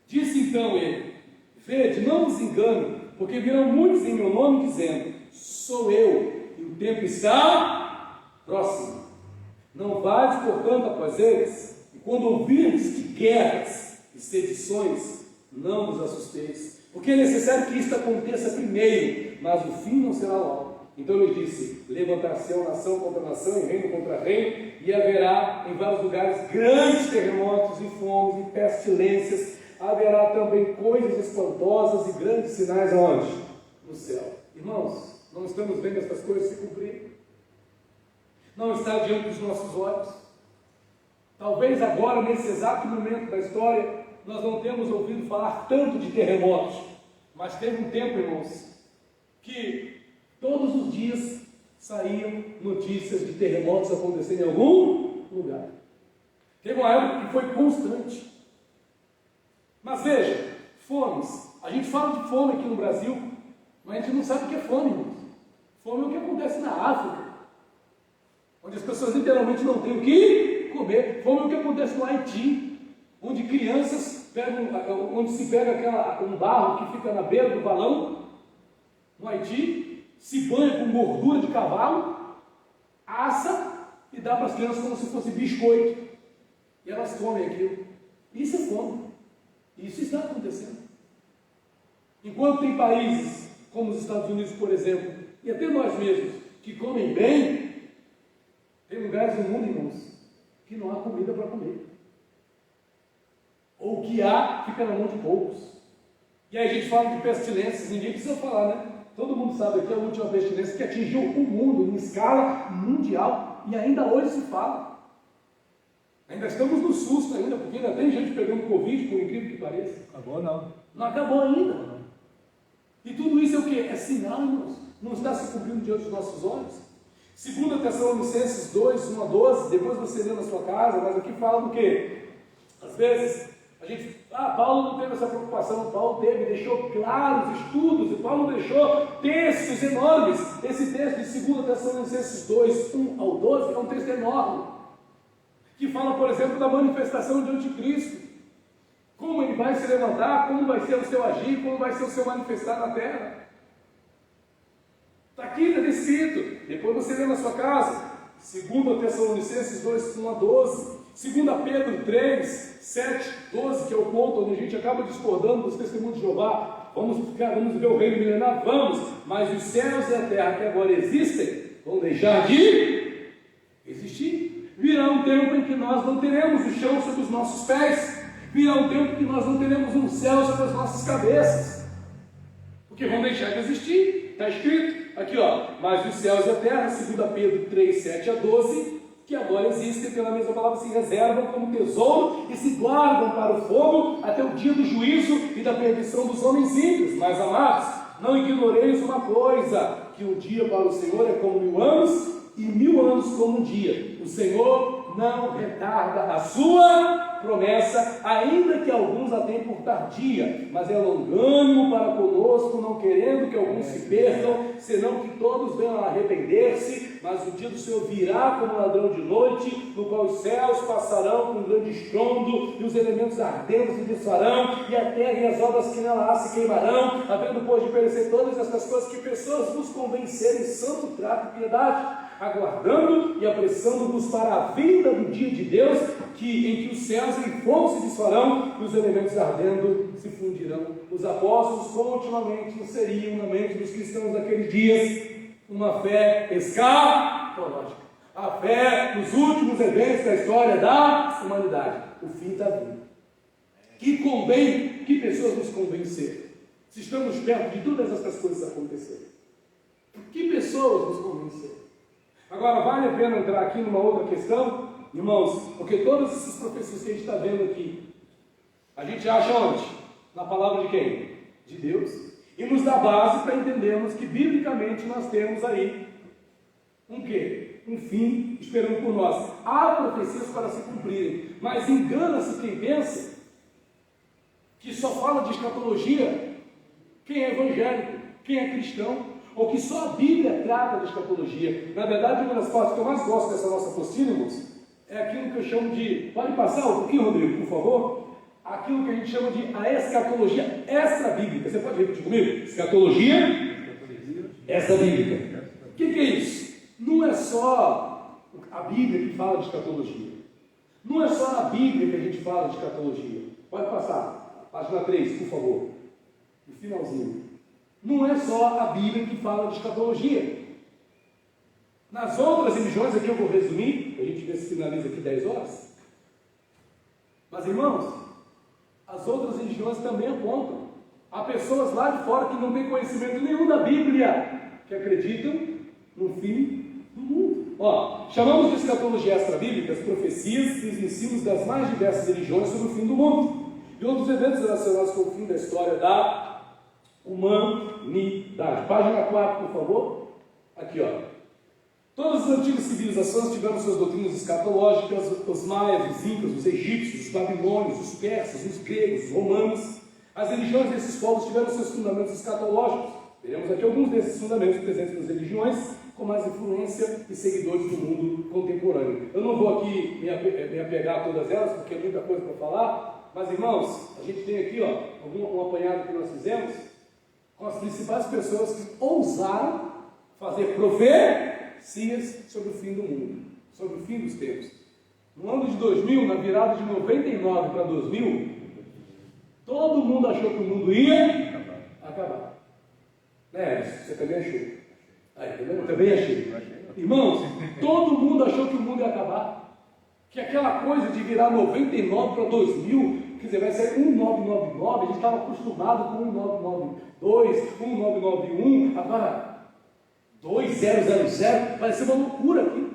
disse então ele: vede, não vos engane, porque virão muitos em meu nome dizendo: sou eu, e o tempo está próximo. Não vades, portanto, após eles, e quando ouvirdes de guerras e sedições, não vos assusteis, porque é necessário que isto aconteça primeiro, mas o fim não será logo. Então ele disse: levantar-se-ão nação contra nação e reino contra reino, e haverá em vários lugares grandes terremotos e fomes e pestilências. Haverá também coisas espantosas e grandes sinais aonde? No céu. Irmãos, não estamos vendo essas coisas se cumprir? Não está diante dos nossos olhos? Talvez agora, nesse exato momento da história, nós não temos ouvido falar tanto de terremotos, mas teve um tempo, irmãos, que todos os dias saíam notícias de terremotos acontecendo em algum lugar. Teve uma época que foi constante. Mas veja, fomes. A gente fala de fome aqui no Brasil, mas a gente não sabe o que é fome, irmãos. Fome é o que acontece na África, onde as pessoas literalmente não têm o que comer. Fome é o que acontece no Haiti, onde crianças pegam, onde se pega um barro que fica na beira do balão, no Haiti, se banha com gordura de cavalo, assa e dá para as crianças como se fosse biscoito, e elas comem aquilo. Isso é fome. Isso está acontecendo. Enquanto tem países como os Estados Unidos, por exemplo, e até nós mesmos, que comem bem, tem lugares no mundo, irmãos, que não há comida para comer. Ou o que há fica na mão de poucos. E aí a gente fala de pestilências, ninguém precisa falar, né? Todo mundo sabe aqui a última pestilência que atingiu o mundo em escala mundial, e ainda hoje se fala. Ainda estamos no susto ainda, porque ainda tem gente pegando Covid, por incrível que pareça. Acabou não. Não acabou ainda. E tudo isso é o quê? É sinal, irmãos. Não está se cumprindo diante dos nossos olhos. 2 Tessalonicenses 2, 1 a 12, depois você lê na sua casa, mas aqui fala do quê? Às vezes, a gente, Paulo não teve essa preocupação, Paulo teve, deixou claros estudos, e Paulo deixou textos enormes. Esse texto de 2 Tessalonicenses 2, 1 ao 12, é um texto enorme, que fala, por exemplo, da manifestação de Anticristo. Como ele vai se levantar, como vai ser o seu agir, como vai ser o seu manifestar na terra. Está aqui, está descrito. Depois você lê na sua casa. 2 Tessalonicenses 2, 1 a 12. 2 Pedro 3, 7, 12, que é o ponto onde a gente acaba discordando dos testemunhos de Jeová. Vamos ver o reino milenar? Vamos. Mas os céus e a terra que agora existem vão deixar de existir. Virá um tempo em que nós não teremos o chão sobre os nossos pés. Virá um tempo que nós não teremos um céu sobre as nossas cabeças, porque vão deixar de existir. Está escrito aqui, mas os céus e a terra, 2 Pedro 3, 7 a 12, que agora existem, pela mesma palavra, se reservam como tesouro e se guardam para o fogo até o dia do juízo e da perdição dos homens ímpios. Mas, amados, não ignoreis uma coisa, que um dia para o Senhor é como 1000 anos, e 1000 anos como um dia. O Senhor não retarda a sua promessa, ainda que alguns a tenham por tardia, mas é longânimo para conosco, não querendo que alguns se percam, senão que todos venham a arrepender-se. Mas o dia do Senhor virá como ladrão de noite, no qual os céus passarão com um grande estrondo, e os elementos ardentes se desfarão, e a terra e as obras que nela há se queimarão, havendo pois de perecer todas estas coisas, que pessoas vos convencerem santo trato e piedade, aguardando e apressando-vos para a vinda do dia de Deus, em que os céus em fogo se desfarão e os elementos ardendo se fundirão. Os apóstolos continuamente inseriam na mente dos cristãos daqueles dias uma fé escatológica, a fé nos últimos eventos da história da humanidade. O fim está vindo. Que convém, que pessoas nos convencer, se estamos perto de todas essas coisas acontecerem? Que pessoas nos convencer? Agora, vale a pena entrar aqui numa outra questão, irmãos, porque todas essas profecias que a gente está vendo aqui, a gente acha onde? Na palavra de quem? De Deus. E nos dá base para entendermos que, biblicamente, nós temos aí um quê? Um fim esperando por nós. Há profecias para se cumprirem, mas engana-se quem pensa que só fala de escatologia quem é evangélico, quem é cristão, ou que só a Bíblia trata de escatologia. Na verdade, uma das partes que eu mais gosto dessa nossa apostila, irmãos, é aquilo que eu chamo de... Pode passar um pouquinho, Rodrigo, por favor? Aquilo que a gente chama de a escatologia extra-bíblica. Você pode repetir comigo? Escatologia extra-bíblica. O que é isso? Não é só a Bíblia que fala de escatologia. Não é só na Bíblia que a gente fala de escatologia. Pode passar. Página 3, por favor. No finalzinho. Não é só a Bíblia que fala de escatologia. Nas outras religiões, aqui eu vou resumir, a gente vê se finaliza aqui 10 horas. Mas, irmãos, as outras religiões também apontam. Há pessoas lá de fora que não têm conhecimento nenhum da Bíblia, que acreditam no fim do mundo. Chamamos de escatologia extra-bíblica as profecias e os ensinos das mais diversas religiões sobre o fim do mundo e outros eventos relacionados com o fim da história da humanidade. Página 4, por favor. Aqui, Todas as antigas civilizações tiveram suas doutrinas escatológicas, os maias, os incas, os egípcios, os babilônios, os persas, os gregos, os romanos. As religiões desses povos tiveram seus fundamentos escatológicos. Veremos aqui alguns desses fundamentos presentes nas religiões, com mais influência e seguidores do mundo contemporâneo. Eu não vou aqui me apegar a todas elas, porque é muita coisa para falar, mas, irmãos, a gente tem aqui um apanhado que nós fizemos com as principais pessoas que ousaram fazer profecias sobre o fim do mundo, sobre o fim dos tempos. No ano de 2000, na virada de 99 para 2000, todo mundo achou que o mundo ia acabar. Você também achou? Eu também achei. Irmãos, todo mundo achou que o mundo ia acabar. Que aquela coisa de virar 99 para 2000, quer dizer, vai sair 1999, a gente estava acostumado com 1992, 1991, agora 2000, parecia uma loucura aqui.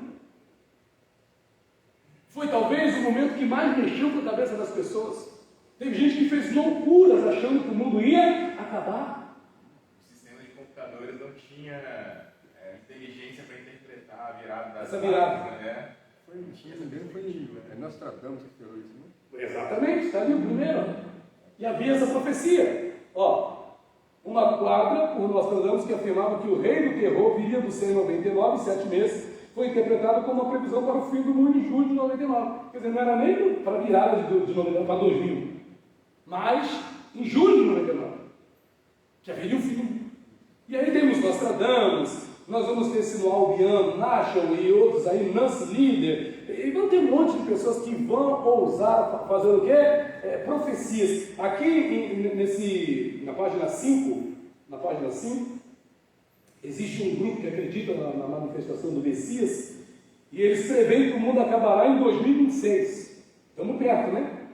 Foi talvez o momento que mais mexeu com a cabeça das pessoas. Teve gente que fez loucuras achando que o mundo ia acabar. O sistema de computadores não tinha inteligência para interpretar a virada das Essa virada. datas, né? Foi mentira, mesmo foi Nostradamus que falou isso, né? Exatamente, está ali o primeiro. E havia essa profecia. Ó, uma quadra por Nostradamus que afirmava que o rei do terror viria do céu em 99, 7 meses, foi interpretado como uma previsão para o fim do mundo em julho de 99. Quer dizer, não era nem para a virada de 99 para 2000, mas em julho de 99, que haveria o fim. E aí temos Nostradamus, nós vamos ter esse Albiano, Nashon e outros aí, Nancy Lieder, e vão ter um monte de pessoas que vão ousar fazer o quê? Profecias. Aqui na página 5, existe um grupo que acredita na manifestação do Messias, e eles preveem que o mundo acabará em 2026. Estamos perto, né?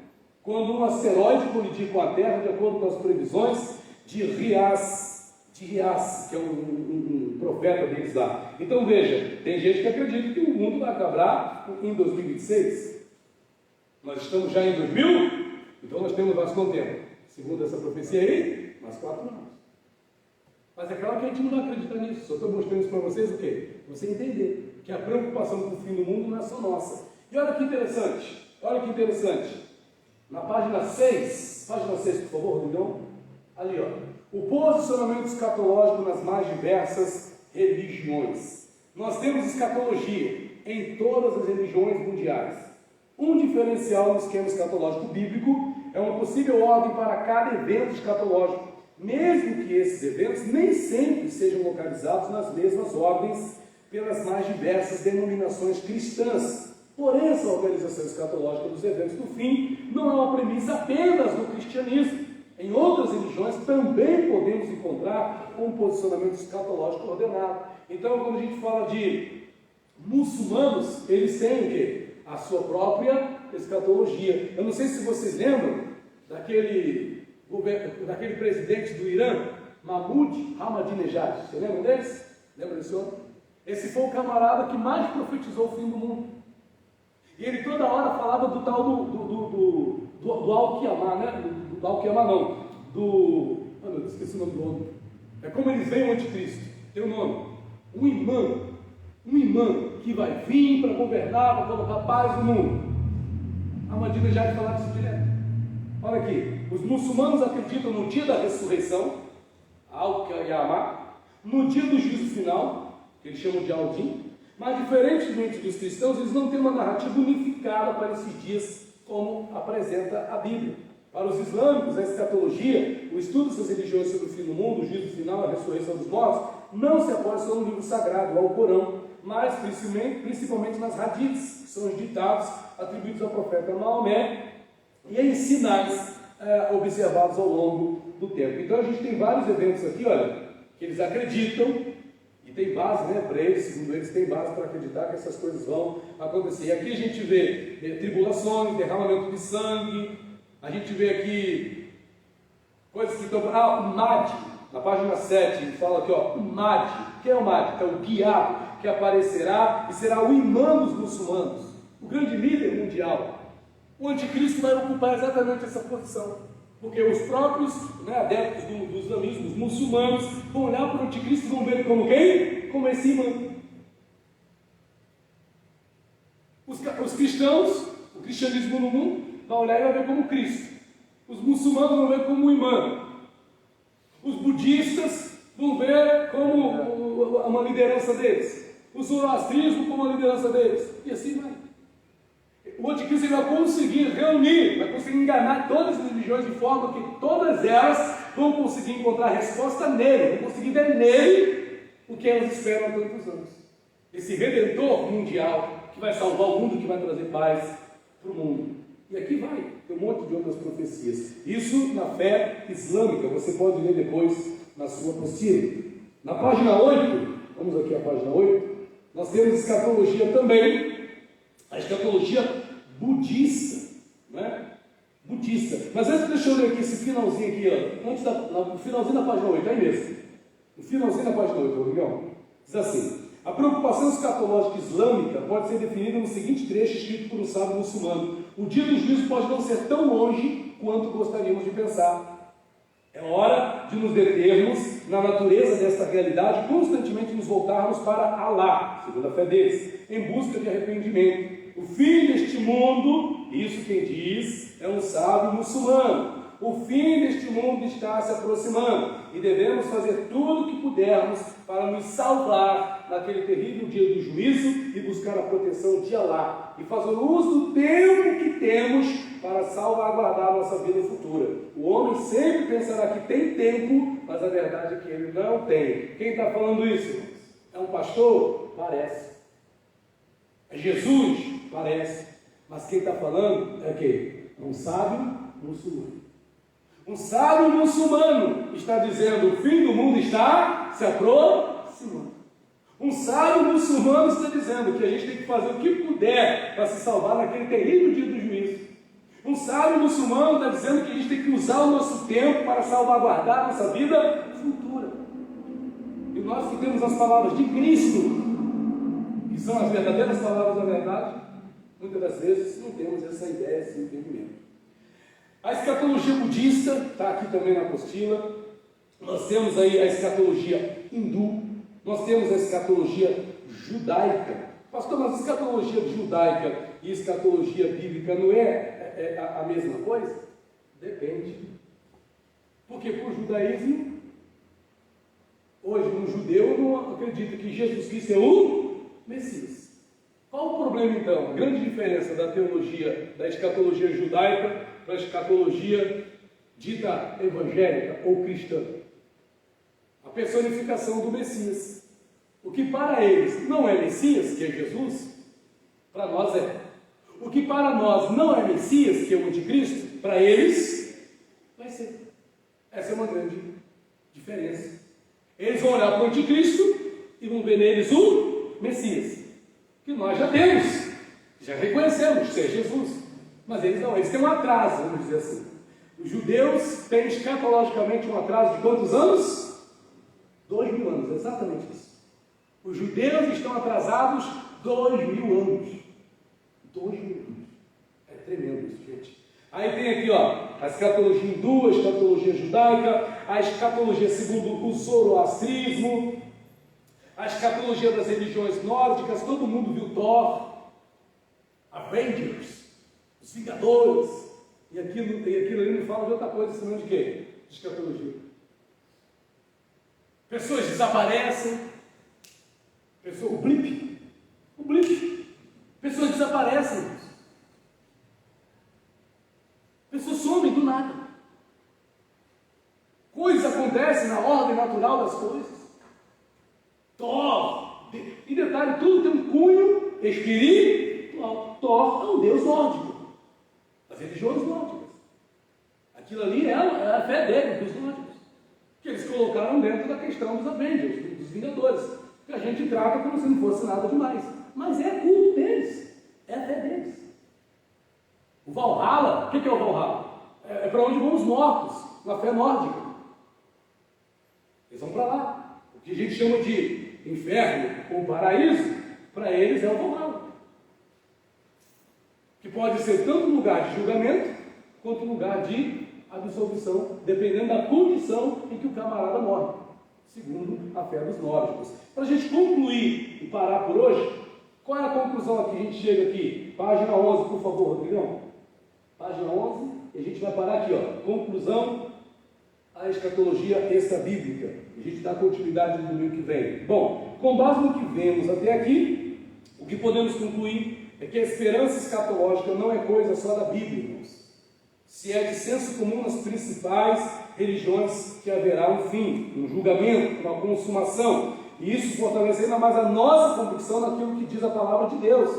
Quando um asteroide colidir com a Terra, de acordo com as previsões de Rias, que é um profeta deles lá. Então veja, tem gente que acredita que o mundo vai acabar em 2026. Nós estamos já em 2000, então nós temos mais quanto tempo? Segundo essa profecia aí, mais 4 anos. Mas é claro que a gente não vai acreditar nisso. Só estou mostrando isso para vocês o quê? Para você entender que a preocupação com o fim do mundo não é só nossa. E olha que interessante. Na página 6, por favor, Rodrigão. Ali, ó. O posicionamento escatológico nas mais diversas religiões. Nós temos escatologia em todas as religiões mundiais. Um diferencial no esquema escatológico bíblico é uma possível ordem para cada evento escatológico, mesmo que esses eventos nem sempre sejam localizados nas mesmas ordens pelas mais diversas denominações cristãs. Porém, essa organização escatológica dos eventos do fim não é uma premissa apenas no cristianismo. Em outras religiões também podemos encontrar um posicionamento escatológico ordenado. Então, quando a gente fala de muçulmanos, eles têm o quê? A sua própria escatologia. Eu não sei se vocês lembram daquele presidente do Irã, Mahmoud Ahmadinejad. Você lembra deles? Lembra desse homem? Esse foi o camarada que mais profetizou o fim do mundo. E ele toda hora falava do tal do Al-Qiyamah, né? Do Al-Qiyamah não. Ah, meu Deus, esqueci o nome do homem. É como eles veem o anticristo. Tem um nome. Um imã que vai vir para governar, para colocar paz no mundo. Ahmadinejad falava isso direto. Olha aqui. Os muçulmanos acreditam no dia da ressurreição, Al-Qiyamah, no dia do juízo final, que eles chamam de Al-Din. Mas, diferentemente dos cristãos, eles não têm uma narrativa unificada para esses dias, como apresenta a Bíblia. Para os islâmicos, a escatologia, o estudo dessas religiões sobre o fim do mundo, o juízo final, a ressurreição dos mortos, não se apoia só no livro sagrado, ao Corão, mas principalmente nas hadiths, que são os ditados atribuídos ao profeta Maomé, e em sinais observados ao longo do tempo. Então, a gente tem vários eventos aqui, olha, que eles acreditam. E tem base, né, para eles, segundo eles, tem base para acreditar que essas coisas vão acontecer. E aqui a gente vê tribulações, derramamento de sangue, a gente vê aqui coisas que estão... o Mahdi, na página 7, ele fala aqui, ó, o Mahdi. Quem é o Mahdi? É o diabo que aparecerá e será o imã dos muçulmanos, o grande líder mundial. O anticristo vai ocupar exatamente essa posição. Porque os próprios adeptos do islamismo, os muçulmanos, vão olhar para o anticristo e vão ver ele como quem? Como esse imã. Os cristãos, o cristianismo no mundo, vão olhar e vai ver como Cristo. Os muçulmanos vão ver como imã. Os budistas vão ver como uma liderança deles. O zoroastrismo como uma liderança deles. E assim vai. O anticristo vai conseguir reunir, vai conseguir enganar todas as religiões de forma que todas elas vão conseguir encontrar resposta nele, vão conseguir ver nele o que elas esperam há tantos anos. Esse redentor mundial que vai salvar o mundo, que vai trazer paz para o mundo. E aqui vai, tem um monte de outras profecias. Isso na fé islâmica, você pode ler depois na sua apostila. Na página 8, vamos aqui à página 8, nós temos escatologia também, a escatologia budista, não é? cultista. Mas antes, deixa eu ler aqui esse finalzinho aqui, ó, no finalzinho da página 8, aí mesmo. No finalzinho da página 8, Rodrigão. Diz assim: a preocupação escatológica islâmica pode ser definida no seguinte trecho escrito por um sábio muçulmano: o dia do juízo pode não ser tão longe quanto gostaríamos de pensar. É hora de nos determos na natureza desta realidade e constantemente nos voltarmos para Alá, segundo a fé deles, em busca de arrependimento. O fim deste mundo, isso quem diz é um sábio muçulmano, o fim deste mundo está se aproximando e devemos fazer tudo o que pudermos para nos salvar naquele terrível dia do juízo e buscar a proteção de Alá e fazer uso do tempo que temos para salvaguardar a nossa vida futura. O homem sempre pensará que tem tempo, mas a verdade é que ele não tem. Quem está falando isso, irmãos? É um pastor? Parece. É Jesus? Parece. Mas quem está falando é quem? É um sábio muçulmano. Um sábio muçulmano está dizendo: o fim do mundo está se aproximando. Um sábio muçulmano está dizendo que a gente tem que fazer o que puder para se salvar naquele terrível dia do juízo. Um sábio muçulmano está dizendo que a gente tem que usar o nosso tempo para salvaguardar a nossa vida futura. E nós que temos as palavras de Cristo, que são as verdadeiras palavras da verdade, muitas das vezes não temos essa ideia, esse entendimento. A escatologia budista está aqui também na apostila. Nós temos aí a escatologia hindu, nós temos a escatologia judaica. Pastor, mas a escatologia judaica e escatologia bíblica não é a mesma coisa? Depende. Porque para o judaísmo, hoje um judeu não acredita que Jesus Cristo é o Messias. Qual o problema então? A grande diferença da teologia, da escatologia judaica para a escatologia dita evangélica ou cristã? A personificação do Messias. O que para eles não é Messias, que é Jesus, para nós é. O que para nós não é Messias, que é o anticristo, para eles vai ser. Essa é uma grande diferença. Eles vão olhar para o anticristo e vão ver neles o Messias, que nós já temos, já reconhecemos ser Jesus. Mas eles não, eles têm um atraso, vamos dizer assim. Os judeus têm escatologicamente um atraso de quantos anos? 2000 anos, exatamente isso. Os judeus estão atrasados 2000 anos. 2000 anos. É tremendo isso, gente. Aí tem aqui, ó, a escatologia hindu, a escatologia judaica, a escatologia segundo o zoroastrismo, a escatologia das religiões nórdicas. Todo mundo viu Thor, Avengers, os Vingadores, e aquilo ali não fala de outra coisa senão de quê? De escatologia. Pessoas desaparecem, o blip, pessoas desaparecem, pessoas somem do nada, coisas acontecem na ordem natural das coisas. Thor, e detalhe, tudo tem um cunho espiritual. Thor é um deus nórdico, das religiões nórdicas. Aquilo ali é a fé dele, dos nórdicos, que eles colocaram dentro da questão dos Avengers, dos Vingadores, que a gente trata como se não fosse nada demais, mas é culto deles, é a fé deles. O Valhalla, o que é o Valhalla? É para onde vão os mortos, na fé nórdica. Eles vão para lá. O que a gente chama de inferno ou paraíso, para eles é o Valhalla, que pode ser tanto lugar de julgamento quanto lugar de absolvição, dependendo da condição em que o camarada morre, segundo a fé dos nórdicos. Para a gente concluir e parar por hoje, qual é a conclusão a que a gente chega aqui? Página 11, por favor, Rodrigão. Página 11, e a gente vai parar aqui, ó. Conclusão, a escatologia extra-bíblica. A gente dá continuidade no domingo que vem. Bom, com base no que vemos até aqui, o que podemos concluir é que a esperança escatológica não é coisa só da Bíblia, irmãos. Se é de senso comum nas principais religiões que haverá um fim, um julgamento, uma consumação, e isso fortalece ainda mais a nossa convicção naquilo que diz a palavra de Deus.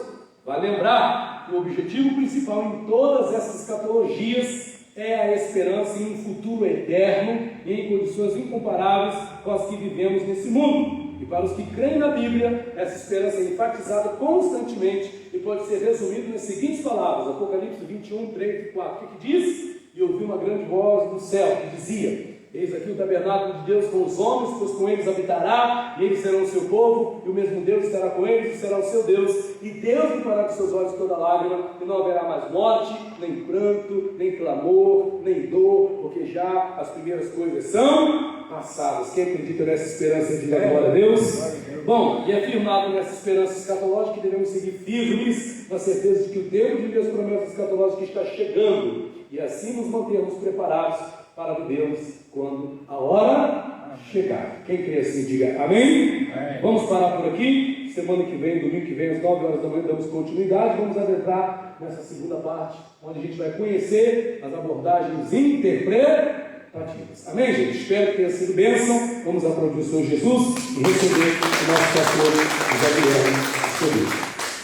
Vai lembrar que o objetivo principal em todas essas escatologias é a esperança em um futuro eterno e em condições incomparáveis com as que vivemos nesse mundo. E para os que creem na Bíblia, essa esperança é enfatizada constantemente e pode ser resumida nas seguintes palavras: Apocalipse 21, 3 e 4. O que diz? e ouvi uma grande voz do céu que dizia: eis aqui o tabernáculo de Deus com os homens, pois com eles habitará, e eles serão o seu povo, e o mesmo Deus estará com eles, e será o seu Deus, e Deus limpará dos seus olhos toda lágrima, e não haverá mais morte, nem pranto, nem clamor, nem dor, porque já as primeiras coisas são passadas. Quem acredita nessa esperança, diga glória a Deus. Bom, e é firmado nessa esperança escatológica que devemos seguir firmes, na certeza de que o tempo de Deus promessas escatológicas está chegando, e assim nos mantermos preparados para Deus quando a hora chegar. Quem crê assim, diga amém. Vamos parar por aqui. Semana que vem, domingo que vem, às 9 horas da manhã, damos continuidade. Vamos adentrar nessa segunda parte, onde a gente vai conhecer as abordagens interpretativas. Amém, gente? Espero que tenha sido bênção. Vamos aplaudir o Senhor Jesus e receber o nosso pastor José Guilherme.